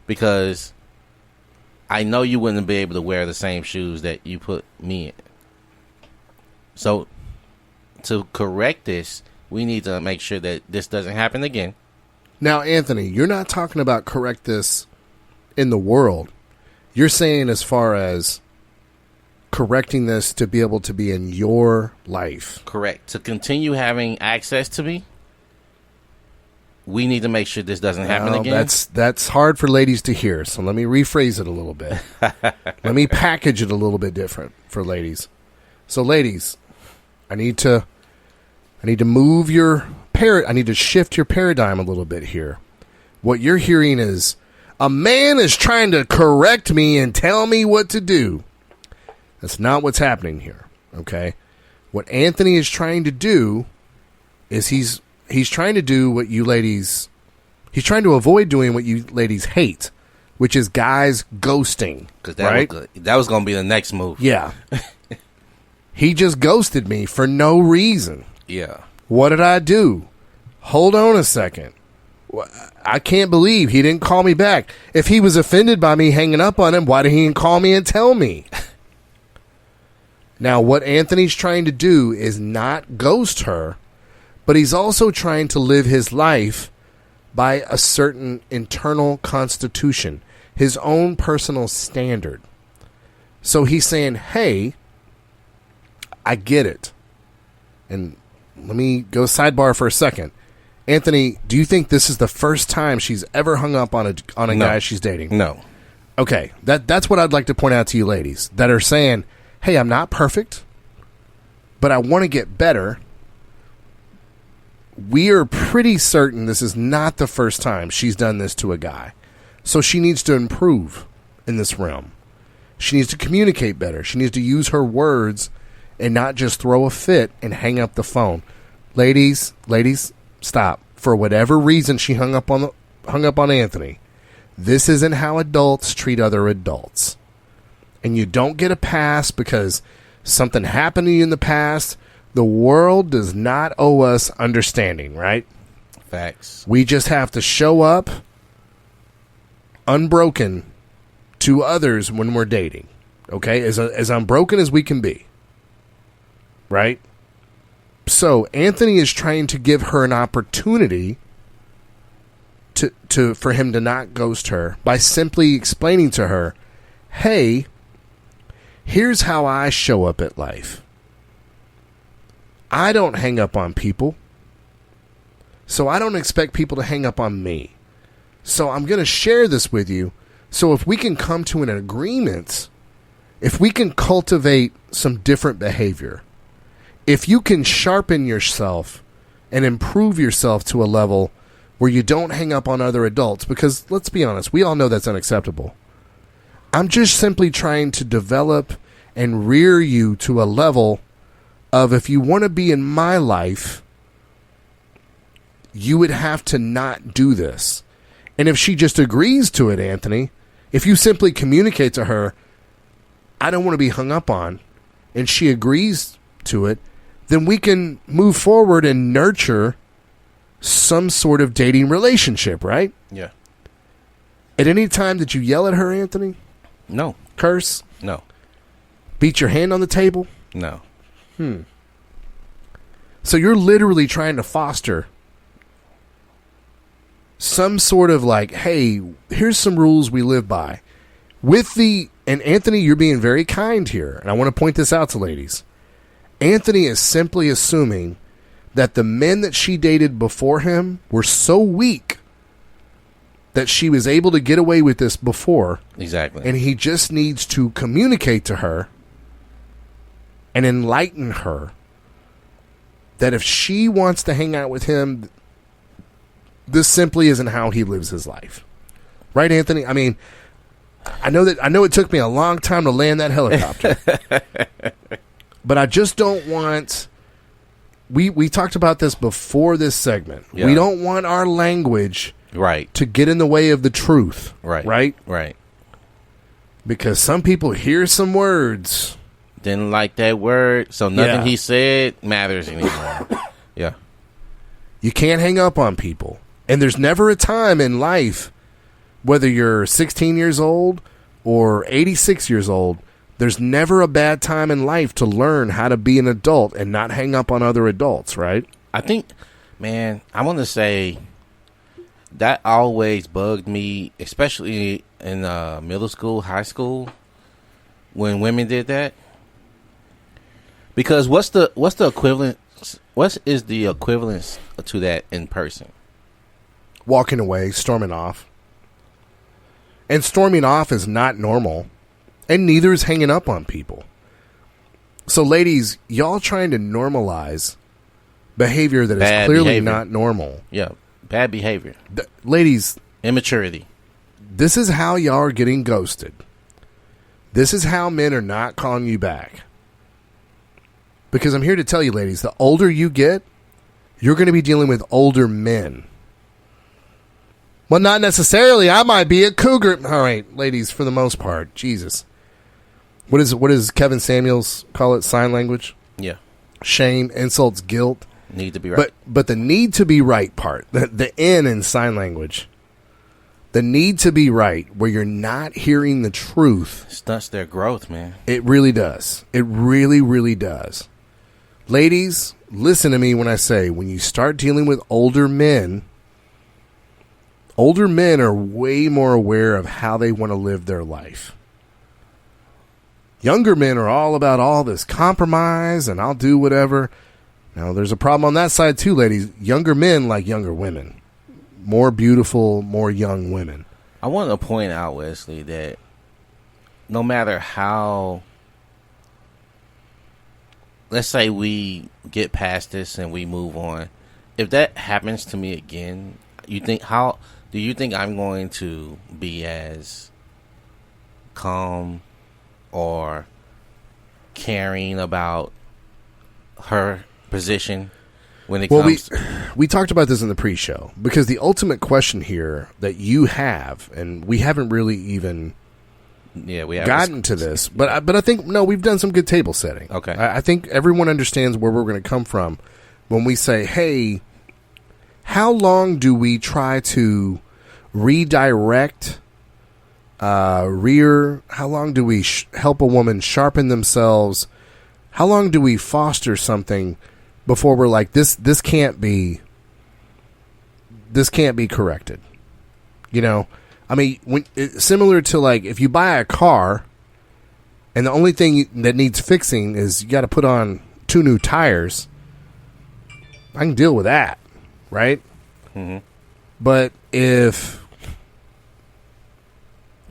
because I know you wouldn't be able to wear the same shoes that you put me in. So to correct this, we need to make sure that this doesn't happen again. Now, Anthony, you're not talking about correct this in the world. You're saying as far as correcting this to be able to be in your life. Correct. To continue having access to me, we need to make sure this doesn't happen again. That's hard for ladies to hear, so let me rephrase it a little bit. Let me package it a little bit different for ladies. So, ladies, I need to move your I need to shift your paradigm a little bit here. What you're hearing is a man is trying to correct me and tell me what to do. That's not what's happening here, okay? What Anthony is trying to do is he's trying to do what you ladies... He's trying to avoid doing what you ladies hate, which is guys ghosting, right? That was going to be the next move. Yeah. He just ghosted me for no reason. Yeah. What did I do? Hold on a second. I can't believe he didn't call me back. If he was offended by me hanging up on him, why didn't he call me and tell me? Now, what Anthony's trying to do is not ghost her, but he's also trying to live his life by a certain internal constitution, his own personal standard. So he's saying, hey, I get it. And let me go sidebar for a second. Anthony, do you think this is the first time she's ever hung up on a guy she's dating? No. Okay, that's what I'd like to point out to you ladies that are saying, hey, I'm not perfect, but I want to get better. We are pretty certain this is not the first time she's done this to a guy. So she needs to improve in this realm. She needs to communicate better. She needs to use her words and not just throw a fit and hang up the phone. Ladies, stop. For whatever reason she hung up on Anthony. This isn't how adults treat other adults. And you don't get a pass because something happened to you in the past. The world does not owe us understanding, right? Facts. We just have to show up unbroken to others when we're dating. Okay? As unbroken as we can be. Right? So Anthony is trying to give her an opportunity for him to not ghost her by simply explaining to her, hey, here's how I show up at life. I don't hang up on people, so I don't expect people to hang up on me. So I'm going to share this with you. So if we can come to an agreement, if we can cultivate some different behavior, if you can sharpen yourself and improve yourself to a level where you don't hang up on other adults, because let's be honest, we all know that's unacceptable. I'm just simply trying to develop and rear you to a level of, if you want to be in my life, you would have to not do this. And if she just agrees to it, Anthony, if you simply communicate to her, I don't want to be hung up on, and she agrees to it, then we can move forward and nurture some sort of dating relationship, right? Yeah. At any time that you yell at her, Anthony? No. Curse? No. Beat your hand on the table? No. So you're literally trying to foster some sort of like, hey, here's some rules we live by. And Anthony, you're being very kind here, and I want to point this out to ladies. Anthony is simply assuming that the men that she dated before him were so weak that she was able to get away with this before. Exactly. And he just needs to communicate to her and enlighten her that if she wants to hang out with him, this simply isn't how he lives his life. Right, Anthony? I mean, I know it took me a long time to land that helicopter. But I just don't want... We talked about this before this segment. Yeah. We don't want our language to get in the way of the truth. Right? Because some people hear some words. Didn't like that word, so nothing he said matters anymore. Yeah. You can't hang up on people. And there's never a time in life, whether you're 16 years old or 86 years old, there's never a bad time in life to learn how to be an adult and not hang up on other adults, right? I think, man, I want to say that always bugged me, especially in middle school, high school, when women did that. Because what's the equivalent? What is the equivalence to that in person? Walking away, storming off. And storming off is not normal. And neither is hanging up on people. So, ladies, y'all trying to normalize behavior that is clearly not normal. Yeah, bad behavior. Ladies. Immaturity. This is how y'all are getting ghosted. This is how men are not calling you back. Because I'm here to tell you, ladies, the older you get, you're going to be dealing with older men. Well, not necessarily. I might be a cougar. All right, ladies, for the most part. Jesus. What does Kevin Samuels call it? Sign language? Yeah. Shame, insults, guilt. Need to be right. But the need to be right part, the N in sign language, the need to be right, where you're not hearing the truth. Stunts their growth, man. It really does. It really, really does. Ladies, listen to me when I say, when you start dealing with older men are way more aware of how they want to live their life. Younger men are all about all this compromise and I'll do whatever. Now, there's a problem on that side too, ladies. Younger men like younger women. More beautiful, more young women. I want to point out, Wesley, that no matter how, let's say we get past this and we move on, if that happens to me again, do you think I'm going to be as calm or caring about her position when it comes? We talked about this in the pre-show, because the ultimate question here that you have, and we haven't really even gotten to this, but I think, no, we've done some good table setting. Okay. I think everyone understands where we're going to come from when we say, hey, how long do we try to redirect, how long do we help a woman sharpen themselves? How long do we foster something before we're like, this can't be corrected? You know, I mean, similar to like if you buy a car and the only thing that needs fixing is you got to put on 2 new tires. I can deal with that, right? Mm-hmm. But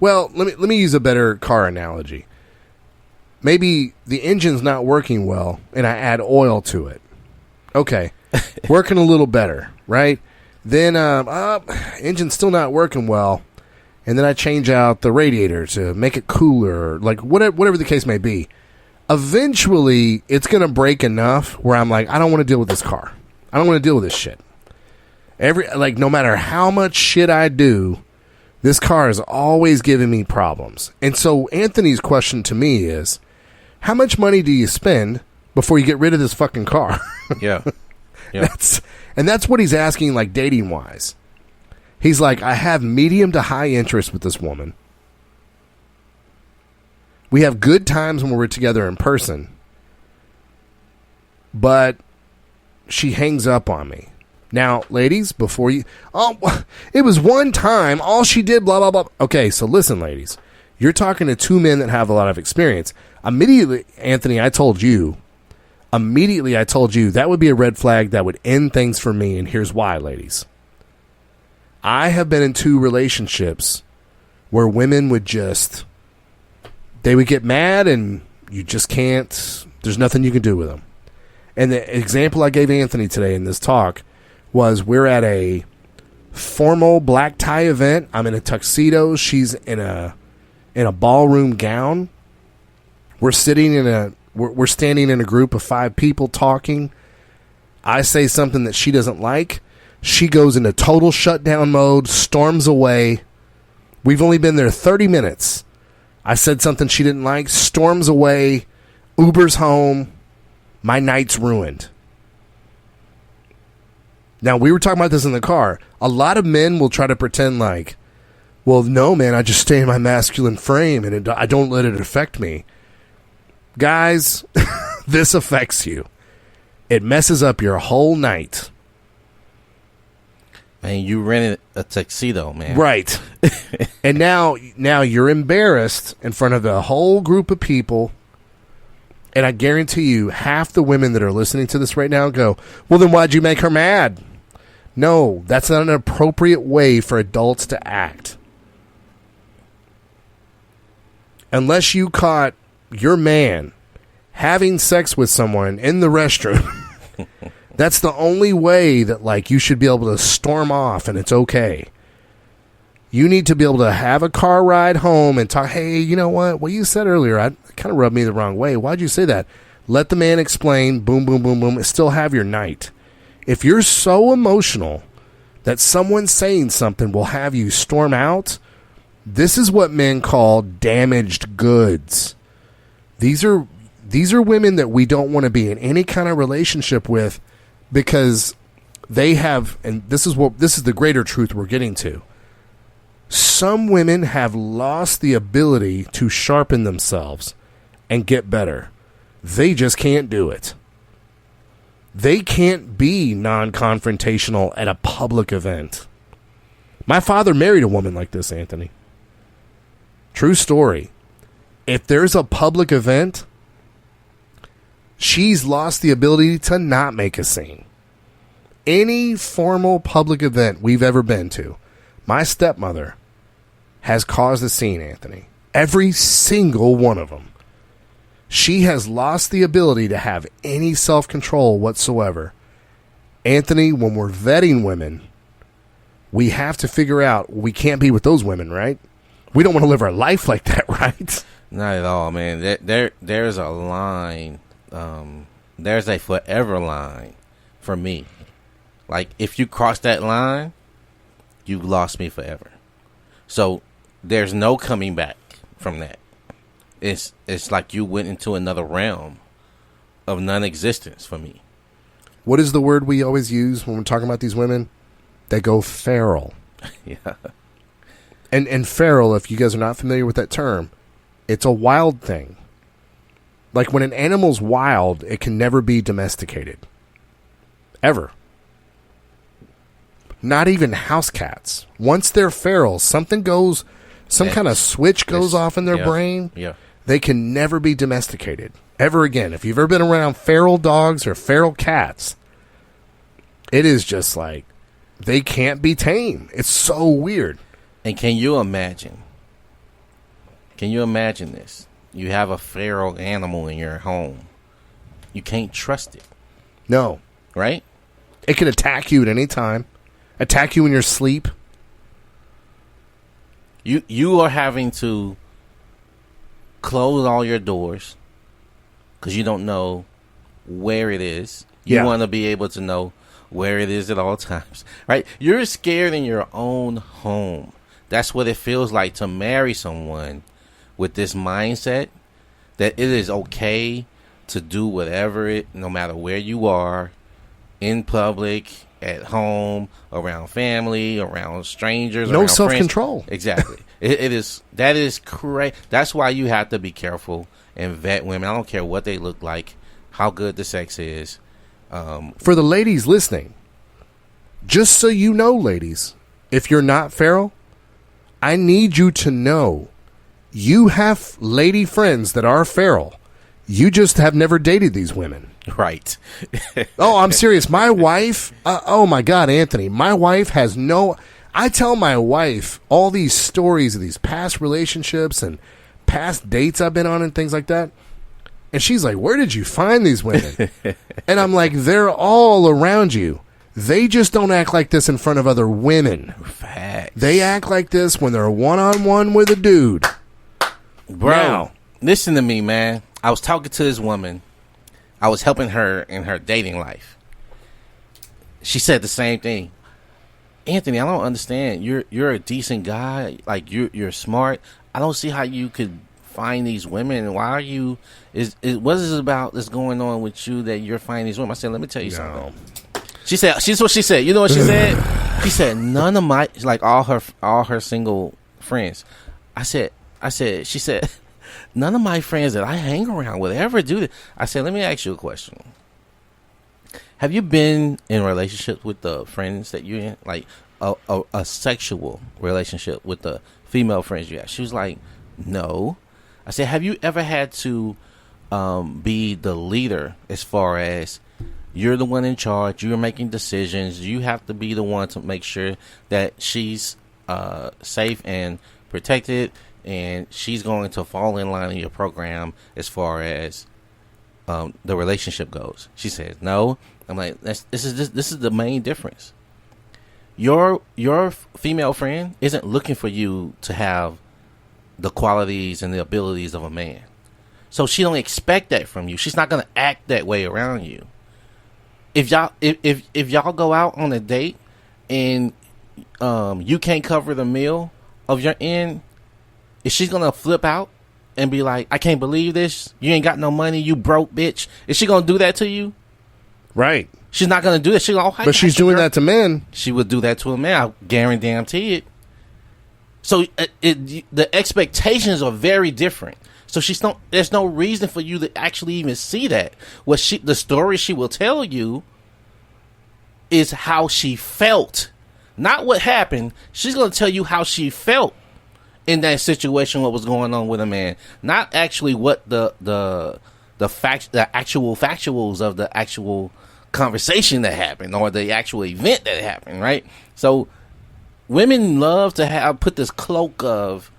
let me use a better car analogy. Maybe the engine's not working well and I add oil to it. Okay. Working a little better, right? Then engine's still not working well, and then I change out the radiator to make it cooler, like whatever the case may be. Eventually, it's going to break enough where I'm like, I don't want to deal with this car. I don't want to deal with this shit. No matter how much shit I do, this car is always giving me problems. And so Anthony's question to me is, how much money do you spend before you get rid of this fucking car? Yeah. That's what he's asking, like, dating wise. He's like, I have medium to high interest with this woman. We have good times when we're together in person, but she hangs up on me. Now, ladies, before you, it was one time, all she did, blah, blah, blah. Okay, so listen, ladies, you're talking to 2 men that have a lot of experience. Immediately, Anthony, I told you that would be a red flag that would end things for me, and here's why, ladies. I have been in 2 relationships where women would they would get mad and you just can't, there's nothing you can do with them. And the example I gave Anthony today in this talk was, we're at a formal black tie event. I'm in a tuxedo. She's in a ballroom gown. We're standing in a group of 5 people talking. I say something that she doesn't like. She goes into total shutdown mode, storms away. We've only been there 30 minutes. I said something she didn't like, storms away, Ubers home. My night's ruined. Now, we were talking about this in the car. A lot of men will try to pretend like, well, no, man, I just stay in my masculine frame and I don't let it affect me. Guys, this affects you. It messes up your whole night. And you rented a tuxedo, man. Right. And now you're embarrassed in front of a whole group of people. And I guarantee you, half the women that are listening to this right now go, well, then why'd you make her mad? No, that's not an appropriate way for adults to act. Unless you caught your man having sex with someone in the restroom, that's the only way that, like, you should be able to storm off and it's okay. You need to be able to have a car ride home and talk, hey, you know what you said earlier, I kind of rubbed me the wrong way. Why'd you say that? Let the man explain, boom, boom, boom, boom, still have your night. If you're so emotional that someone saying something will have you storm out, this is what men call damaged goods. These are women that we don't want to be in any kind of relationship with because they have, and this is the greater truth we're getting to. Some women have lost the ability to sharpen themselves and get better. They just can't do it. They can't be non-confrontational at a public event. My father married a woman like this, Anthony. True story. If there's a public event, she's lost the ability to not make a scene. Any formal public event we've ever been to, my stepmother has caused a scene, Anthony. Every single one of them. She has lost the ability to have any self-control whatsoever. Anthony, when we're vetting women, we have to figure out we can't be with those women, right? We don't want to live our life like that, right? Not at all, man. There's a line. There's a forever line for me. Like, if you cross that line, you've lost me forever. So there's no coming back from that. It's like you went into another realm of non-existence for me. What is the word we always use when we're talking about these women? They go feral. Yeah. And feral, if you guys are not familiar with that term, it's a wild thing. Like when an animal's wild, it can never be domesticated. Ever. Not even house cats. Once they're feral, something goes, some kind of switch goes off in their brain. Yeah. They can never be domesticated. Ever again. If you've ever been around feral dogs or feral cats, it is just like, they can't be tamed. It's so weird. And can you imagine this? You have a feral animal in your home. You can't trust it. No. Right? It can attack you at any time. Attack you in your sleep. You are having to close all your doors because you don't know where it is. You want to be able to know where it is at all times, right? You're scared in your own home. That's what it feels like to marry someone with this mindset that it is okay to do whatever no matter where you are, in public, at home, around family, around strangers, no around self-control. Friends. Exactly. That is correct. That's why you have to be careful and vet women. I don't care what they look like, how good the sex is. For the ladies listening, just so you know, ladies, if you're not feral, I need you to know you have lady friends that are feral. You just have never dated these women. Right. Oh, I'm serious. My wife, oh my God, Anthony, my wife has no... I tell my wife all these stories of these past relationships and past dates I've been on and things like that. And she's like, where did you find these women? And I'm like, they're all around you. They just don't act like this in front of other women. Facts. They act like this when they're one-on-one with a dude. Bro, now, listen to me, man. I was talking to this woman. I was helping her in her dating life. She said the same thing. Anthony, I don't understand. You're a decent guy. Like, you're smart. I don't see how you could find these women. Why are you... what is it about that's going on with you that you're finding these women? I said, let me tell you something. She said, she's what she said. You know what she said? She said, none of my, like all her single friends. She said, none of my friends that I hang around with ever do this. I said, let me ask you a question. Have you been in relationships with the friends that you're in? Like a sexual relationship with the female friends you have? She was like, no. I said, have you ever had to be the leader as far as you're the one in charge, you're making decisions, you have to be the one to make sure that she's safe and protected, and she's going to fall in line in your program as far as the relationship goes? She said, no. I'm like, this is the main difference. Your female friend isn't looking for you to have the qualities and the abilities of a man, so she don't expect that from you. She's not gonna act that way around you. If y'all go out on a date and you can't cover the meal of your end, is she gonna flip out and be like, I can't believe this, you ain't got no money, you broke bitch? Is she gonna do that to you? Right. She's not gonna do that. But she's doing that to men. She would do that to a man, I guarantee it. So the expectations are very different. So there's no reason for you to actually even see that. The story she will tell you is how she felt, not what happened. She's going to tell you how she felt in that situation, what was going on with a man, not actually what the actual factuals of the actual conversation that happened or the actual event that happened, right? So women love to put this cloak of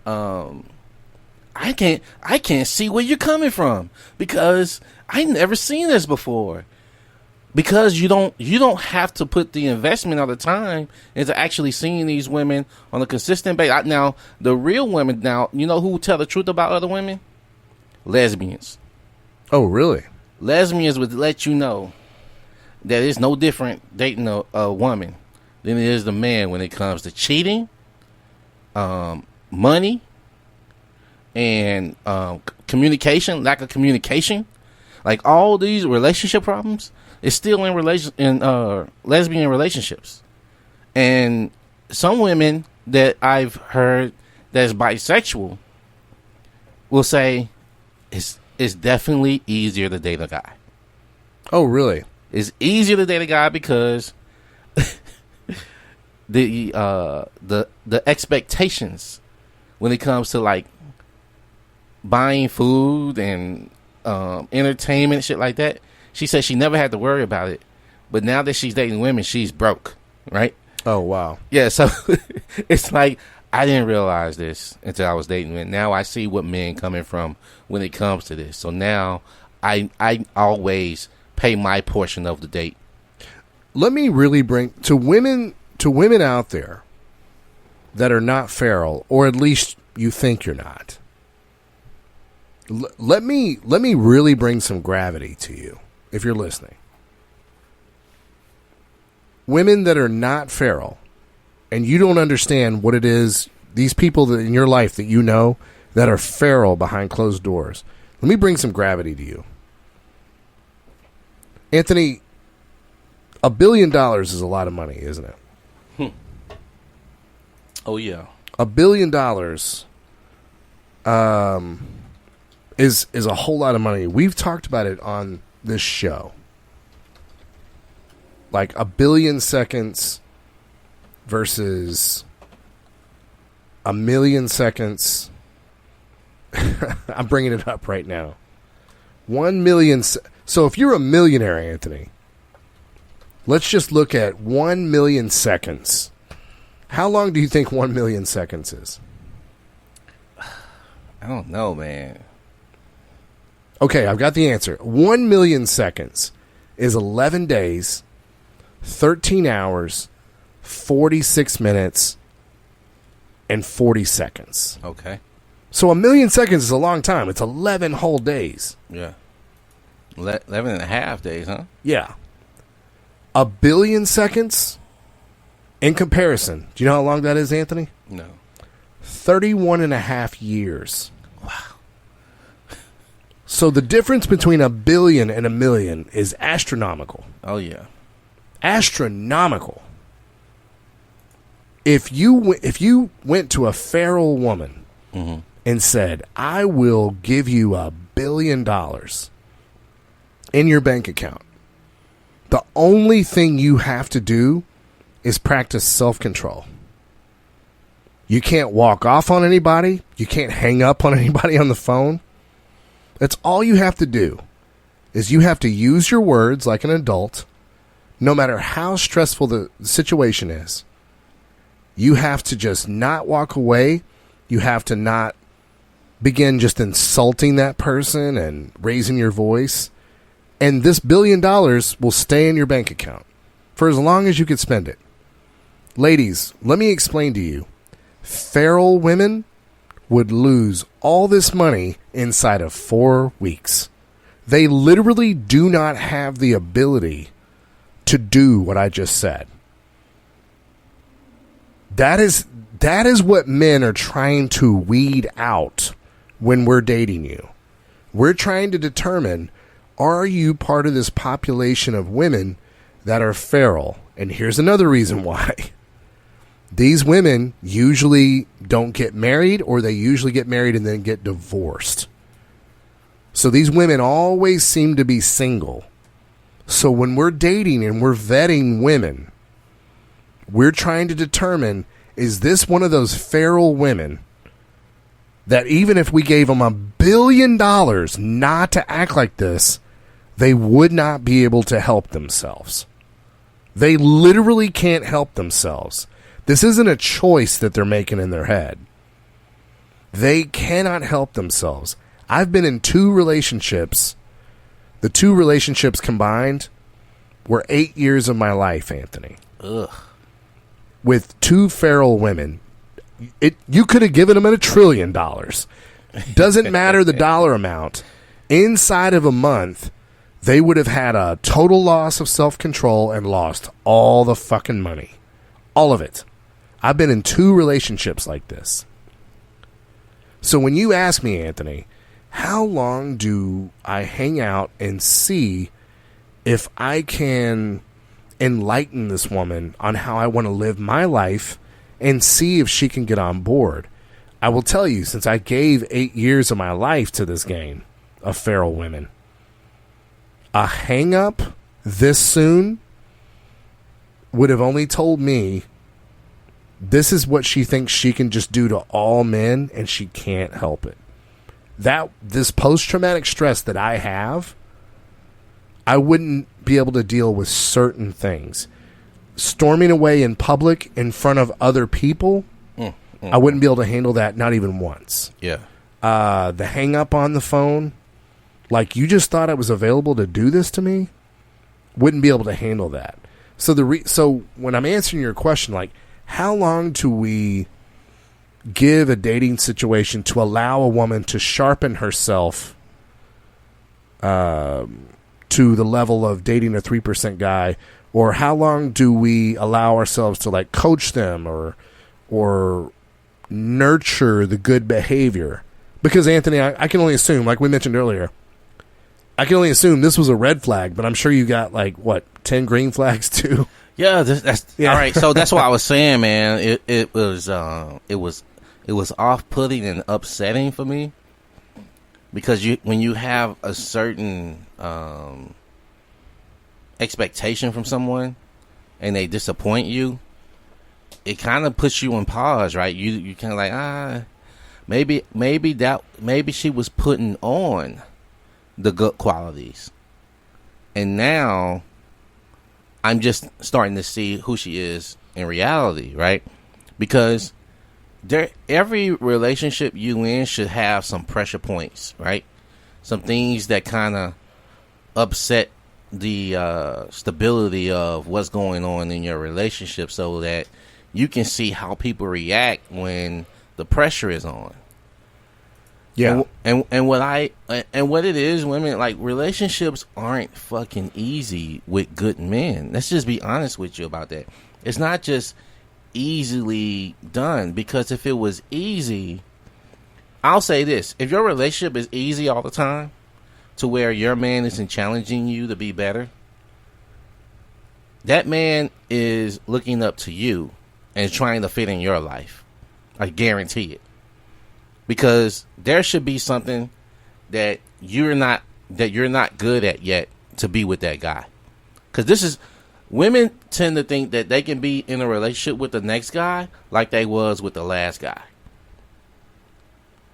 I can't see where you're coming from because I never seen this before. Because you don't have to put the investment or the time into actually seeing these women on a consistent basis. Now, the real women, you know who tell the truth about other women? Lesbians. Oh, really? Lesbians would let you know that it's no different dating a woman than it is the man when it comes to cheating, money, and communication, lack of communication. Like all these relationship problems is still in lesbian relationships. And some women that I've heard that's bisexual will say it's definitely easier to date a guy. Oh, really? It's easier to date a guy because the expectations when it comes to like buying food and entertainment, shit like that. She said she never had to worry about it, but now that she's dating women, she's broke, right? Oh, wow. Yeah, so it's like I didn't realize this until I was dating men. Now I see what men coming from when it comes to this. So now I always pay my portion of the date. Let me really bring to women out there that are not feral, or at least you think you're not. Let me really bring some gravity to you if you're listening. Women that are not feral and you don't understand what it is, these people that in your life that you know that are feral behind closed doors. Let me bring some gravity to you. Anthony, $1 billion is a lot of money, isn't it? Oh, yeah. $1 billion is a whole lot of money. We've talked about it on this show. Like 1 billion seconds versus 1 million seconds. I'm bringing it up right now. 1 million. So if you're a millionaire, Anthony, let's just look at 1 million seconds. How long do you think 1 million seconds is? I don't know, man. Okay, I've got the answer. 1 million seconds is 11 days, 13 hours, 46 minutes, and 40 seconds. Okay. So 1 million seconds is a long time. It's 11 whole days. Yeah. 11 and a half days, huh? Yeah. 1 billion seconds, in comparison, do you know how long that is, Anthony? No. 31 and a half years. Wow. So the difference between 1 billion and 1 million is astronomical. Oh, yeah. Astronomical. If you went to a feral woman and said, I will give you $1 billion in your bank account, the only thing you have to do is practice self-control. You can't walk off on anybody. You can't hang up on anybody on the phone. That's all you have to do, is you have to use your words like an adult, no matter how stressful the situation is. You have to just not walk away. You have to not begin just insulting that person and raising your voice. And this $1 billion will stay in your bank account for as long as you can spend it. Ladies, let me explain to you. Feral women would lose all this money inside of 4 weeks. They literally do not have the ability to do what I just said. That is what men are trying to weed out when we're dating you. We're trying to determine, are you part of this population of women that are feral? And here's another reason why. These women usually don't get married, or they usually get married and then get divorced. So these women always seem to be single. So when we're dating and we're vetting women, we're trying to determine, is this one of those feral women that even if we gave them $1 billion not to act like this, they would not be able to help themselves? They literally can't help themselves. This isn't a choice that they're making in their head. They cannot help themselves. I've been in 2 relationships. The 2 relationships combined were 8 years of my life, Anthony. Ugh. With 2 feral women. You could have given them $1 trillion. Doesn't matter the dollar amount. Inside of a month, they would have had a total loss of self-control and lost all the fucking money. All of it. I've been in 2 relationships like this. So when you ask me, Anthony, how long do I hang out and see if I can enlighten this woman on how I want to live my life and see if she can get on board? I will tell you, since I gave 8 years of my life to this game of feral women, a hang up this soon would have only told me this is what she thinks she can just do to all men, and she can't help it. This post-traumatic stress that I have, I wouldn't be able to deal with certain things. Storming away in public in front of other people, I wouldn't be able to handle that, not even once. Yeah. The hang up on the phone, like you just thought I was available to do this to me, wouldn't be able to handle that. So when I'm answering your question, like, how long do we give a dating situation to allow a woman to sharpen herself to the level of dating a 3% guy? Or how long do we allow ourselves to like coach them or nurture the good behavior? Because Anthony, I can only assume, like we mentioned earlier, I can only assume this was a red flag, but I'm sure you got like 10 green flags too. Yeah, that's all right. So that's what I was saying, man. It was off-putting and upsetting for me because when you have a certain expectation from someone and they disappoint you, it kind of puts you on pause, right? You kind of like maybe she was putting on the good qualities, and now I'm just starting to see who she is in reality, right? Because every relationship you in should have some pressure points, right? Some things that kind of upset the stability of what's going on in your relationship so that you can see how people react when the pressure is on. Yeah. And what it is, women, like, relationships aren't fucking easy with good men. Let's just be honest with you about that. It's not just easily done, because if it was easy, I'll say this: if your relationship is easy all the time to where your man isn't challenging you to be better, that man is looking up to you and trying to fit in your life. I guarantee it. Because there should be something that you're not good at yet to be with that guy. Because women tend to think that they can be in a relationship with the next guy like they was with the last guy.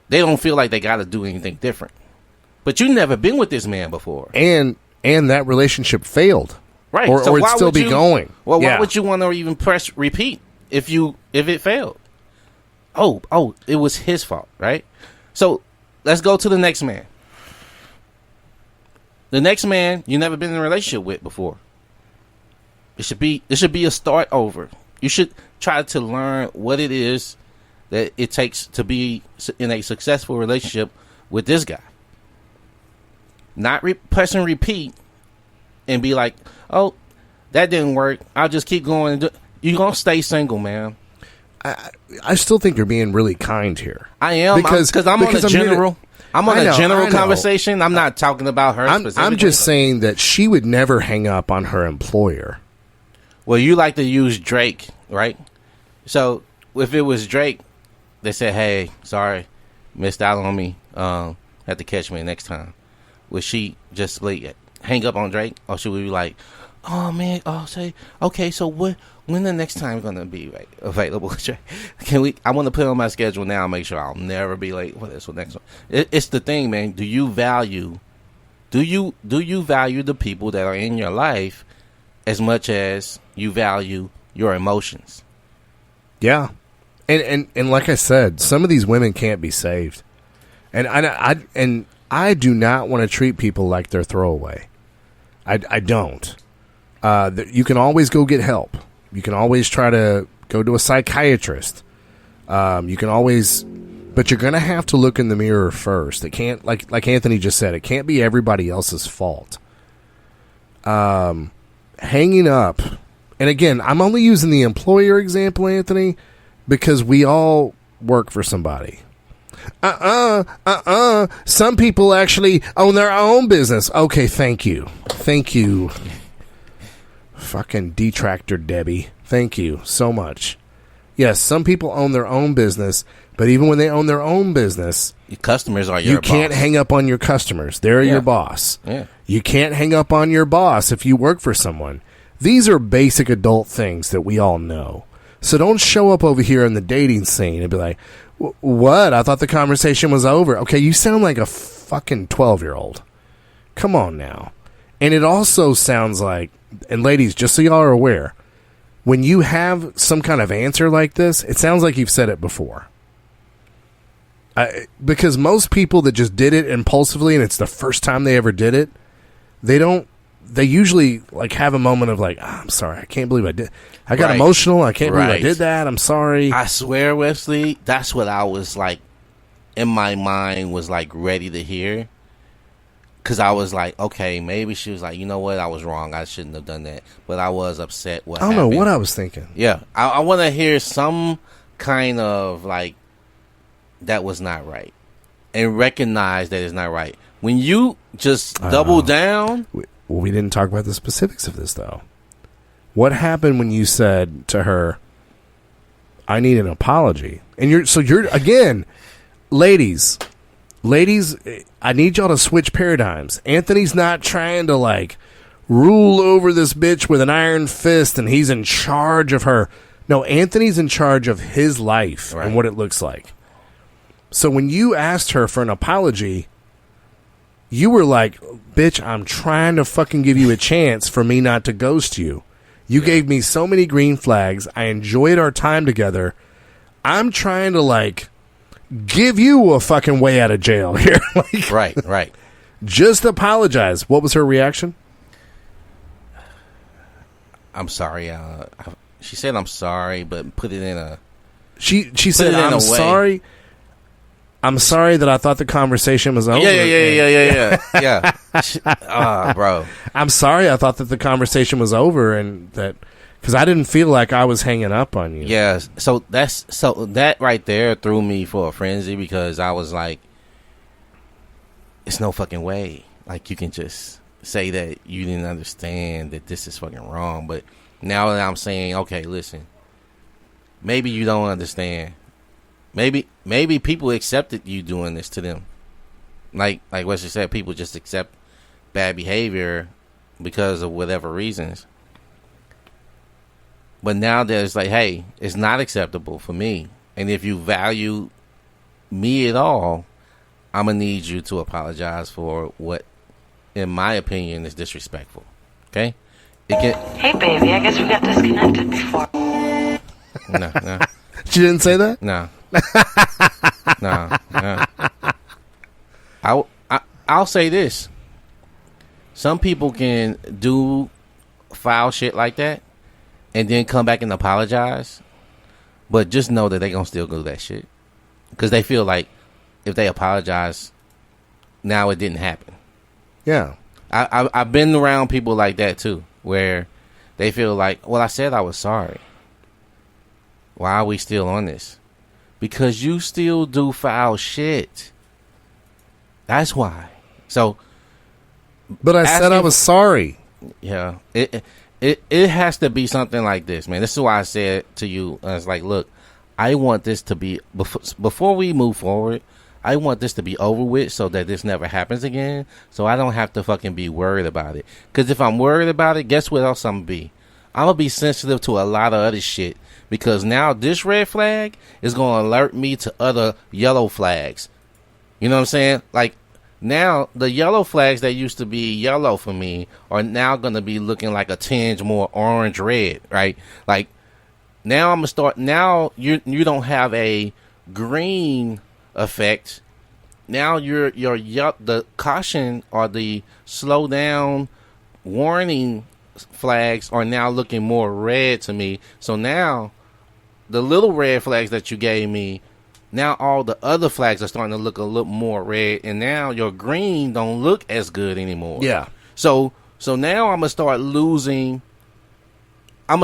They don't feel like they got to do anything different. But you never been with this man before. And that relationship failed. Right. Or it'd still be going. Well, why would you want to even press repeat if it failed? Oh, it was his fault, right? So let's go to the next man. The next man you never been in a relationship with before. It should be a start over. You should try to learn what it is that it takes to be in a successful relationship with this guy. Not press and repeat and be like, oh, that didn't work. I'll just keep going. You're going to stay single, man. I still think you're being really kind here. I am because I'm on a general. I'm on a general conversation. I'm not talking about her specifically. I'm just saying that she would never hang up on her employer. Well, you like to use Drake, right? So if it was Drake, they said, "Hey, sorry, missed out on me. Have to catch me next time." Would she just hang up on Drake, or should we be like, "Oh man, say okay, so when the next time gonna be available? Can we? I want to put it on my schedule now. Make sure I'll never be late for this or next one." It's the thing, man. Do you value the people that are in your life as much as you value your emotions? Yeah, and like I said, some of these women can't be saved, and I do not want to treat people like they're throwaway. I don't. You can always go get help. You can always try to go to a psychiatrist. You can always, but you're going to have to look in the mirror first. It can't, like Anthony just said, it can't be everybody else's fault. Hanging up, and again, I'm only using the employer example, Anthony, because we all work for somebody. Some people actually own their own business. Okay, thank you. Fucking detractor Debbie. Thank you so much. Yes, some people own their own business, but even when they own their own business, your customers are your boss. You can't hang up on your customers. They're your boss. Yeah. You can't hang up on your boss if you work for someone. These are basic adult things that we all know. So don't show up over here in the dating scene and be like, what? I thought the conversation was over. Okay, you sound like a fucking 12-year-old. Come on now. And it also sounds like, and ladies, just so y'all are aware, when you have some kind of answer like this, it sounds like you've said it before. Because most people that just did it impulsively and it's the first time they ever did it, they usually like have a moment of like, I'm sorry, I can't believe I did. I got emotional. I can't believe I did that. I'm sorry. I swear, Wesley, that's what I was like, in my mind was like ready to hear. Because I was like, okay, maybe she was like, you know what, I was wrong. I shouldn't have done that. But I was upset. I don't know what I was thinking. Yeah. I want to hear some kind of like, that was not right. And recognize that it's not right. When you just double down. We didn't talk about the specifics of this, though. What happened when you said to her, I need an apology? And you're again, ladies, I need y'all to switch paradigms. Anthony's not trying to like rule over this bitch with an iron fist and he's in charge of her. No, Anthony's in charge of his life and what it looks like. So when you asked her for an apology, you were like, bitch, I'm trying to fucking give you a chance for me not to ghost you. You gave me so many green flags. I enjoyed our time together. I'm trying to like give you a fucking way out of jail here. Like, right. Just apologize. What was her reaction? I'm sorry. She said, I'm sorry, but put it in a... She said, I'm sorry. I'm sorry that I thought the conversation was over. Yeah. Bro. I'm sorry I thought that the conversation was over and that... Because I didn't feel like I was hanging up on you. Yeah, so that right there threw me for a frenzy because I was like, it's no fucking way. Like, you can just say that you didn't understand that this is fucking wrong. But now that I'm saying, okay, listen, maybe you don't understand. Maybe people accepted you doing this to them. Like what you said, people just accept bad behavior because of whatever reasons. But now there's like, hey, it's not acceptable for me. And if you value me at all, I'm going to need you to apologize for what, in my opinion, is disrespectful. Okay? Hey, baby, I guess we got disconnected before. No. She didn't say that? No. No. I'll say this. Some people can do foul shit like that and then come back and apologize. But just know that they're going to still do that shit. Because they feel like if they apologize, now it didn't happen. Yeah. I've been around people like that too, where they feel like, well, I said I was sorry. Why are we still on this? Because you still do foul shit. That's why. So, but I said I was sorry. Yeah. It has to be something like this, man. This is why I said to you, I was like, look, I want this to be, before we move forward, I want this to be over with so that this never happens again, so I don't have to fucking be worried about it. Because if I'm worried about it, guess what else I'm going to be? I'm going to be sensitive to a lot of other shit. Because now this red flag is going to alert me to other yellow flags. You know what I'm saying? Like, now the yellow flags that used to be yellow for me are now going to be looking like a tinge more orange red, right? Like, now I'm going to start, now you don't have a green effect. Now the caution or the slow down warning flags are now looking more red to me. So now the little red flags that you gave me, now all the other flags are starting to look a little more red, and now your green don't look as good anymore. Yeah. So now I'm gonna start losing all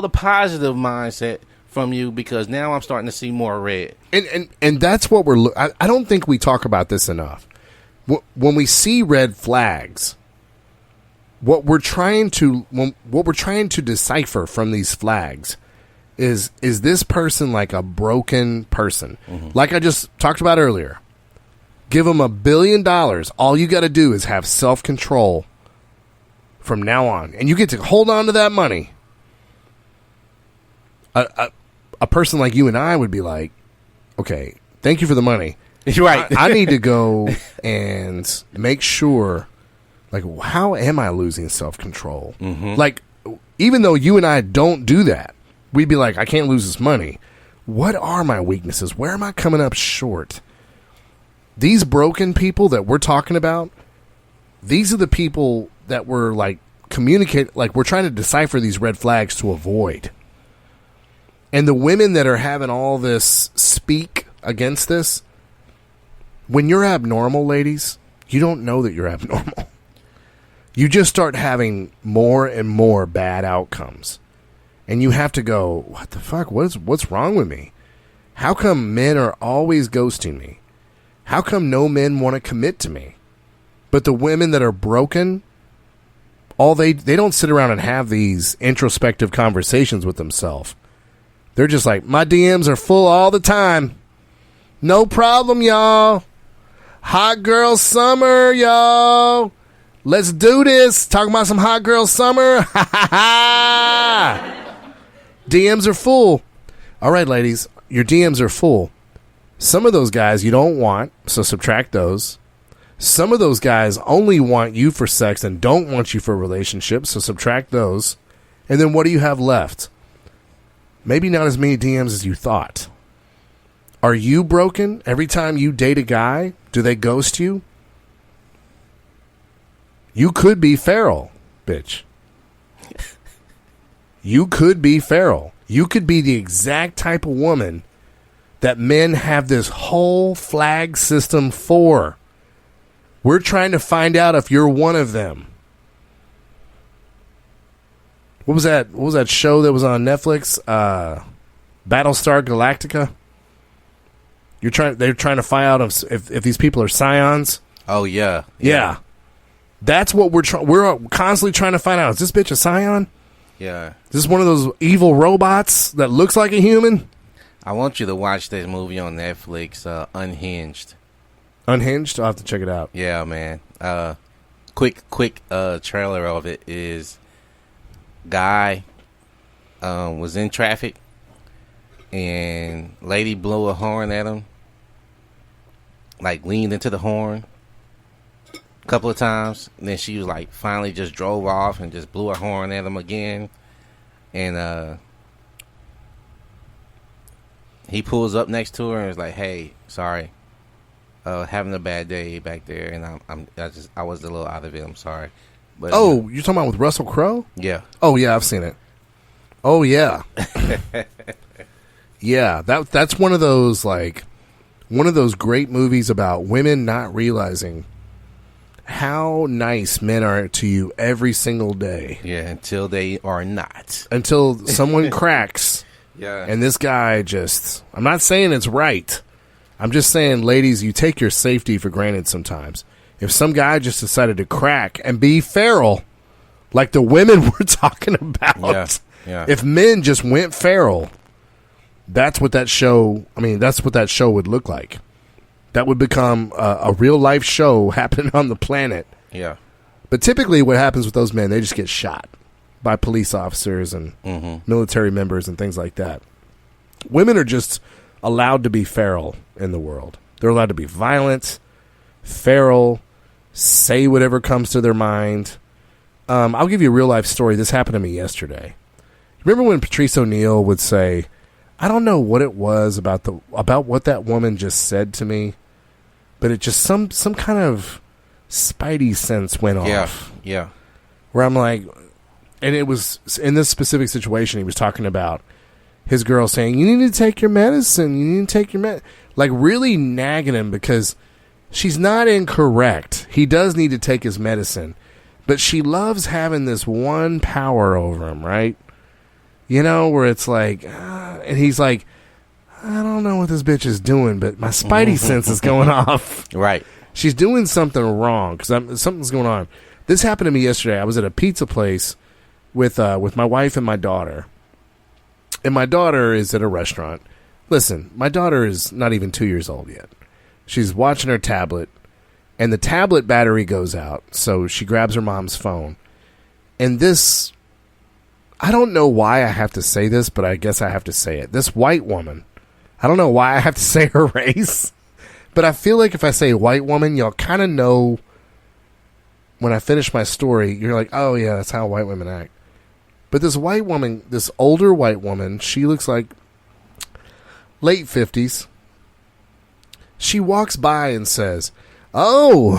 the positive mindset from you because now I'm starting to see more red. And that's what we're I don't think we talk about this enough. When we see red flags, what we're trying to decipher from these flags is this person like a broken person? Mm-hmm. Like I just talked about earlier. Give them $1 billion. All you got to do is have self-control from now on, and you get to hold on to that money. A person like you and I would be like, okay, thank you for the money. Right. I need to go and make sure, like, how am I losing self-control? Mm-hmm. Like, even though you and I don't do that, we'd be like, I can't lose this money. What are my weaknesses? Where am I coming up short? These broken people that we're talking about, these are the people that we're, like, we're trying to decipher these red flags to avoid. And the women that are having all this speak against this, when you're abnormal, ladies, you don't know that you're abnormal. You just start having more and more bad outcomes. And you have to go, what the fuck? What's wrong with me? How come men are always ghosting me? How come no men want to commit to me? But the women that are broken, they don't sit around and have these introspective conversations with themselves. They're just like, my DMs are full all the time. No problem, y'all. Hot girl summer, y'all. Let's do this. Talking about some hot girl summer. Ha ha ha. DMs are full. All right, ladies, your DMs are full. Some of those guys you don't want, so subtract those. Some of those guys only want you for sex and don't want you for relationships, so subtract those. And then what do you have left? Maybe not as many DMs as you thought. Are you broken? Every time you date a guy, do they ghost you? You could be feral, bitch. You could be feral. You could be the exact type of woman that men have this whole flag system for. We're trying to find out if you're one of them. What was that show that was on Netflix? Battlestar Galactica? They're trying to find out if these people are scions. Oh yeah. Yeah. That's what we're constantly trying to find out. Is this bitch a scion? Yeah. Is this one of those evil robots that looks like a human? I want you to watch this movie on Netflix, Unhinged. Unhinged? I'll have to check it out. Yeah, man. Quick trailer of it is guy was in traffic and lady blew a horn at him, like leaned into the horn a couple of times, and then she was like finally just drove off and just blew a horn at him again, and he pulls up next to her and is like, "Hey, sorry, having a bad day back there, and I was a little out of it. I'm sorry." But you're talking about with Russell Crowe? yeah. Oh yeah, I've seen it. Oh yeah, yeah. That's one of those great movies about women not realizing how nice men are to you every single day. Yeah, until they are not. Until someone cracks. Yeah. And this guy just, I'm not saying it's right. I'm just saying, ladies, you take your safety for granted sometimes. If some guy just decided to crack and be feral, like the women we're talking about, Yeah. if men just went feral, that's what that show would look like. That would become a real life show happening on the planet. Yeah. But typically what happens with those men, they just get shot by police officers and military members and things like that. Women are just allowed to be feral in the world. They're allowed to be violent, feral, say whatever comes to their mind. I'll give you a real life story. This happened to me yesterday. Remember when Patrice O'Neal would say, I don't know what it was about what that woman just said to me, but it just some kind of spidey sense went off. Yeah. Where I'm like, and it was in this specific situation, he was talking about his girl saying, you need to take your medicine. You need to take your medicine. Like really nagging him because she's not incorrect. He does need to take his medicine, but she loves having this one power over him, right? You know, where it's like, and he's like, I don't know what this bitch is doing, but my spidey sense is going off. Right. She's doing something wrong because something's going on. This happened to me yesterday. I was at a pizza place with my wife and my daughter. And my daughter is at a restaurant. Listen, my daughter is not even 2 years old yet. She's watching her tablet, and the tablet battery goes out, so she grabs her mom's phone. And this, I don't know why I have to say this, but I guess I have to say it. This white woman, I don't know why I have to say her race, but I feel like if I say white woman, y'all kind of know when I finish my story, you're like, oh yeah, that's how white women act. But this white woman, this older white woman, she looks like late 50s. She walks by and says, oh,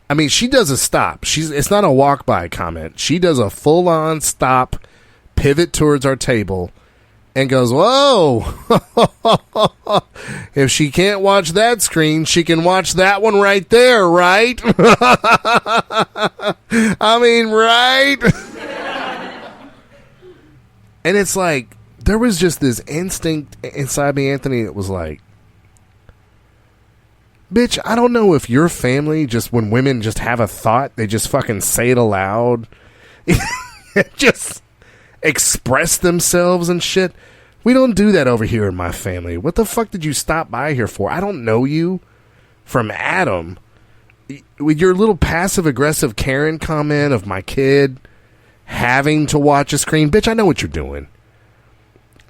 I mean, she does a stop. It's not a walk by comment. She does a full on stop, pivot towards our table, and goes, whoa, if she can't watch that screen, she can watch that one right there, right? I mean, right? And it's like, there was just this instinct inside me, Anthony, that was like, bitch, I don't know if your family, just when women just have a thought, they just fucking say it aloud. Just express themselves and shit. We don't do that over here in my family. What the fuck did you stop by here for? I don't know you from Adam. With your little passive-aggressive Karen comment of my kid having to watch a screen. Bitch, I know what you're doing.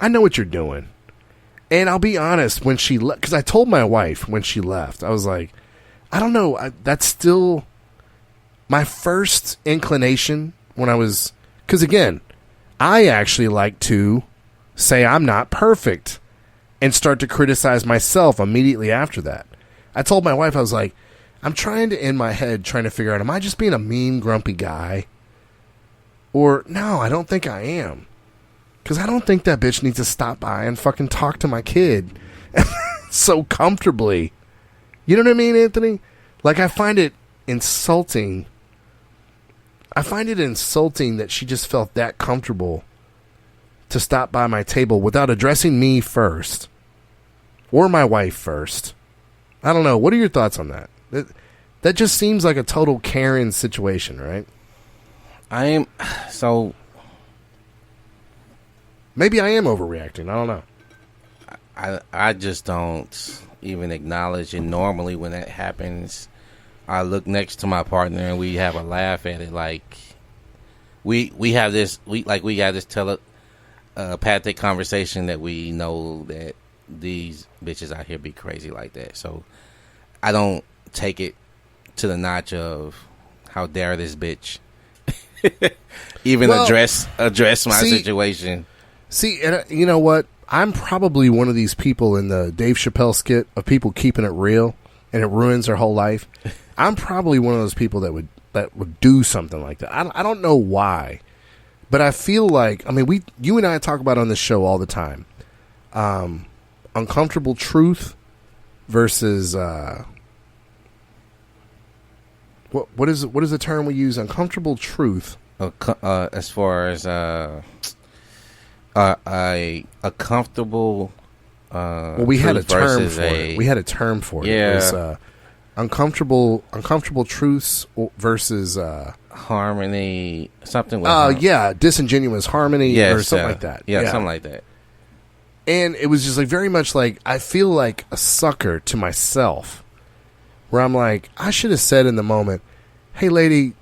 I know what you're doing. And I'll be honest, when she left, because I told my wife when she left, I was like, I don't know, that's still my first inclination when I was, because again, I actually like to say I'm not perfect and start to criticize myself immediately after that. I told my wife, I was like, I'm trying to, in my head, trying to figure out, am I just being a mean, grumpy guy? Or, no, I don't think I am. Because I don't think that bitch needs to stop by and fucking talk to my kid so comfortably. You know what I mean, Anthony? Like, I find it insulting. I find it insulting that she just felt that comfortable to stop by my table without addressing me first. Or my wife first. I don't know. What are your thoughts on that? That just seems like a total Karen situation, right? Maybe I am overreacting. I don't know. I just don't even acknowledge it. Normally when that happens, I look next to my partner and we have a laugh at it. Like we got this telepathic conversation that we know that these bitches out here be crazy like that. So I don't take it to the notch of how dare this bitch even address my situation. See, and you know what? I'm probably one of these people in the Dave Chappelle skit of people keeping it real, and it ruins their whole life. I'm probably one of those people that would do something like that. I don't know why, but I feel like, I mean, you and I talk about on this show all the time, uncomfortable truth versus what is the term we use? Uncomfortable truth. As far as a comfortable. Well, we had a term for it. We had a term for it. Yeah. It was uncomfortable truths versus harmony. Something with disingenuous harmony or something like that. Yeah, something like that. And it was just like very much like I feel like a sucker to myself, where I'm like, I should have said in the moment, "Hey, lady,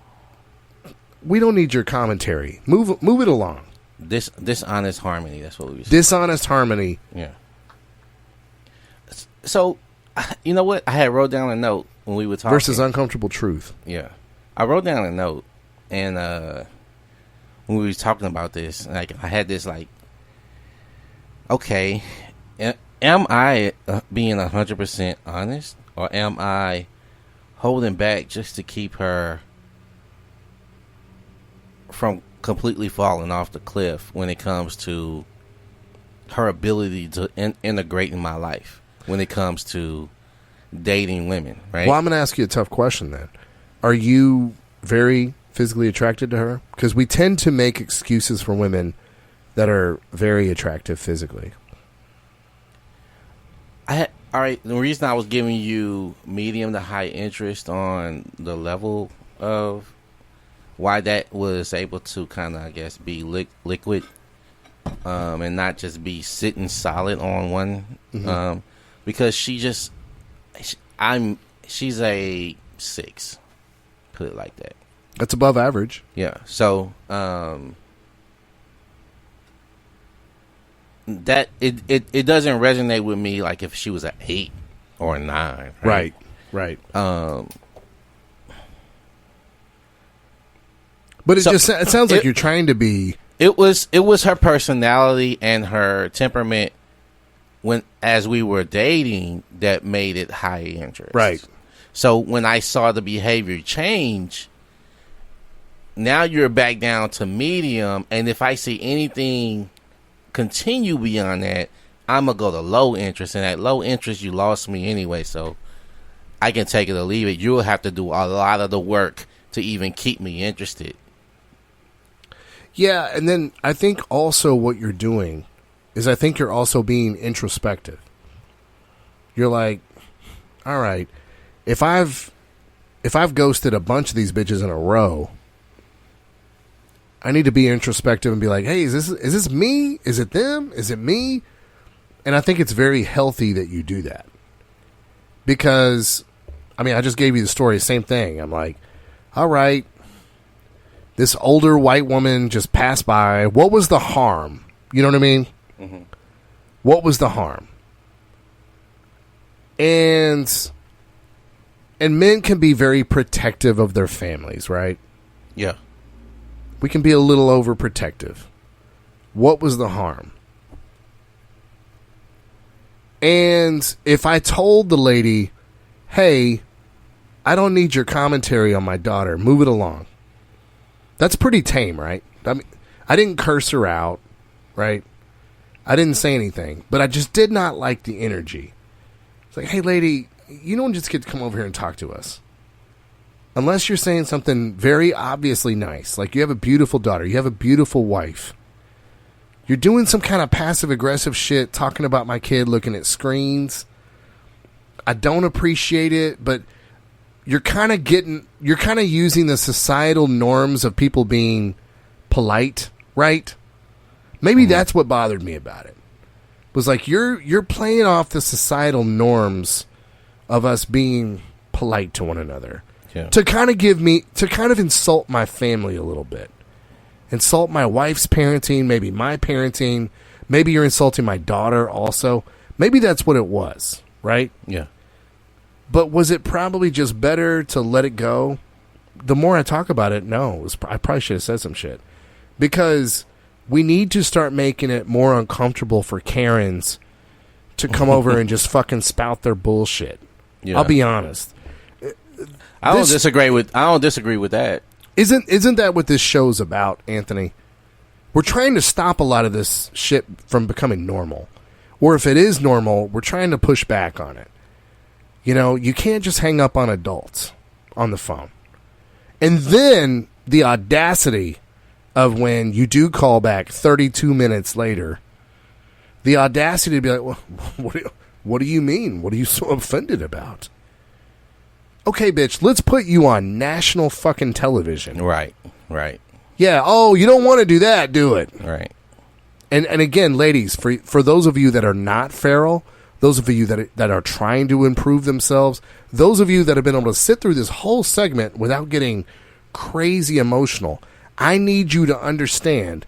we don't need your commentary. Move it along." Dishonest harmony. That's what we. Dishonest harmony. Yeah. So, you know what? I had wrote down a note when we were talking. Versus uncomfortable truth. Yeah, I wrote down a note, and when we were talking about this, like I had this like, okay, am I being 100% honest, or am I holding back just to keep her from completely falling off the cliff when it comes to her ability to integrate in my life when it comes to dating women, right? Well, I'm going to ask you a tough question then. Are you very physically attracted to her? Because we tend to make excuses for women that are very attractive physically. All right, the reason I was giving you medium to high interest on the level of why that was able to kind of, I guess, be liquid and not just be sitting solid on one. Mm-hmm. Because she's a 6, put it like that. That's above average. Yeah. So that it doesn't resonate with me like if she was an 8 or a 9. Right. But it sounds like you're trying to be. It was her personality and her temperament as we were dating that made it high interest. Right. So when I saw the behavior change, now you're back down to medium, and if I see anything continue beyond that, I'm gonna go to low interest, and at low interest you lost me anyway, so I can take it or leave it. You'll have to do a lot of the work to even keep me interested. Yeah, and then I think also what you're doing is I think you're also being introspective. You're like, all right, if I've ghosted a bunch of these bitches in a row, I need to be introspective and be like, hey, is this me? Is it them? Is it me? And I think it's very healthy that you do that. Because, I mean, I just gave you the story, same thing. I'm like, all right, this older white woman just passed by. What was the harm? You know what I mean? Mm-hmm. What was the harm? And men can be very protective of their families, right? Yeah. We can be a little overprotective. What was the harm? And if I told the lady, hey, I don't need your commentary on my daughter, move it along. That's pretty tame, right? I mean, I didn't curse her out, right? I didn't say anything, but I just did not like the energy. It's like, hey, lady, you don't just get to come over here and talk to us. Unless you're saying something very obviously nice, like you have a beautiful daughter, you have a beautiful wife. You're doing some kind of passive-aggressive shit, talking about my kid looking at screens. I don't appreciate it, but you're kind of using the societal norms of people being polite, right? Maybe that's what bothered me about it. Was like you're playing off the societal norms of us being polite to one another. Yeah. To kind of insult my family a little bit. Insult my wife's parenting, maybe my parenting, maybe you're insulting my daughter also. Maybe that's what it was, right? Yeah. But was it probably just better to let it go? The more I talk about it, no. I probably should have said some shit. Because we need to start making it more uncomfortable for Karens to come over and just fucking spout their bullshit. Yeah. I'll be honest. I don't disagree with that. Isn't that what this show's about, Anthony? We're trying to stop a lot of this shit from becoming normal. Or if it is normal, we're trying to push back on it. You know, you can't just hang up on adults on the phone. And then the audacity of when you do call back 32 minutes later, the audacity to be like, well, what do you mean? What are you so offended about? Okay, bitch, let's put you on national fucking television. Right. Yeah, oh, you don't want to do that, do it. Right. And again, ladies, for those of you that are not feral, those of you that are trying to improve themselves, those of you that have been able to sit through this whole segment without getting crazy emotional, I need you to understand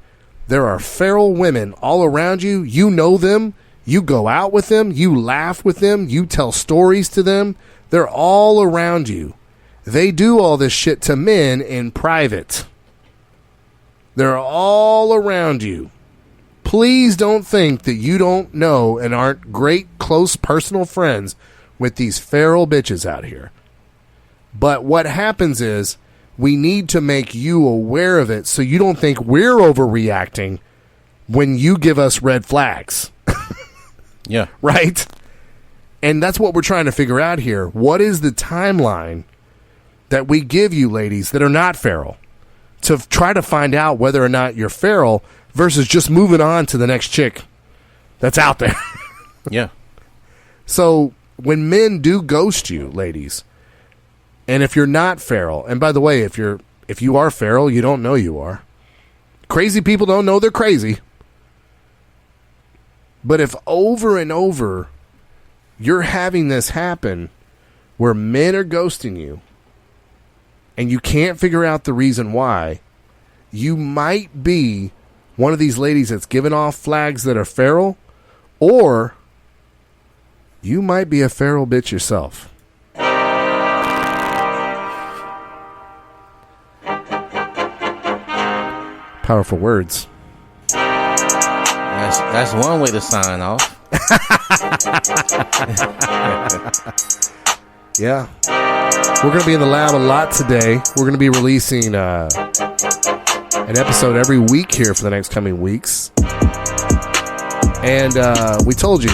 there are feral women all around you. You know them. You go out with them. You laugh with them. You tell stories to them. They're all around you. They do all this shit to men in private. They're all around you. Please don't think that you don't know and aren't great, close, personal friends with these feral bitches out here. But what happens is we need to make you aware of it so you don't think we're overreacting when you give us red flags. Yeah. Right? And that's what we're trying to figure out here. What is the timeline that we give you, ladies, that are not feral, to try to find out whether or not you're feral versus just moving on to the next chick that's out there? Yeah. So when men do ghost you, ladies, and if you're not feral, and by the way, if you are feral, you don't know you are. Crazy people don't know they're crazy. But if over and over you're having this happen where men are ghosting you and you can't figure out the reason why, you might be one of these ladies that's giving off flags that are feral, or you might be a feral bitch yourself. Powerful words. That's one way to sign off. Yeah. We're going to be in the lab a lot today. We're going to be releasing an episode every week here for the next coming weeks. And we told you,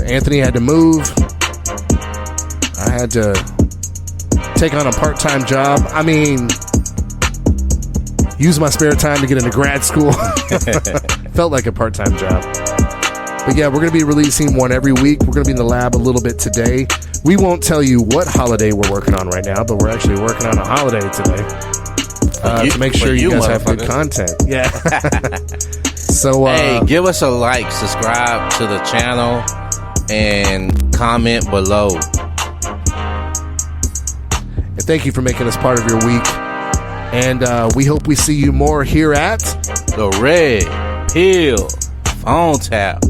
Anthony had to move. I had to take on a part-time job. I mean, use my spare time to get into grad school. Felt like a part-time job. But yeah, we're going to be releasing one every week. We're going to be in the lab a little bit today. We won't tell you what holiday we're working on right now, but we're actually working on a holiday today to make sure you guys have good content. Yeah. So, hey, give us a like, subscribe to the channel, and comment below. And thank you for making us part of your week. And we hope we see you more here at The Red Pill Phone Tap.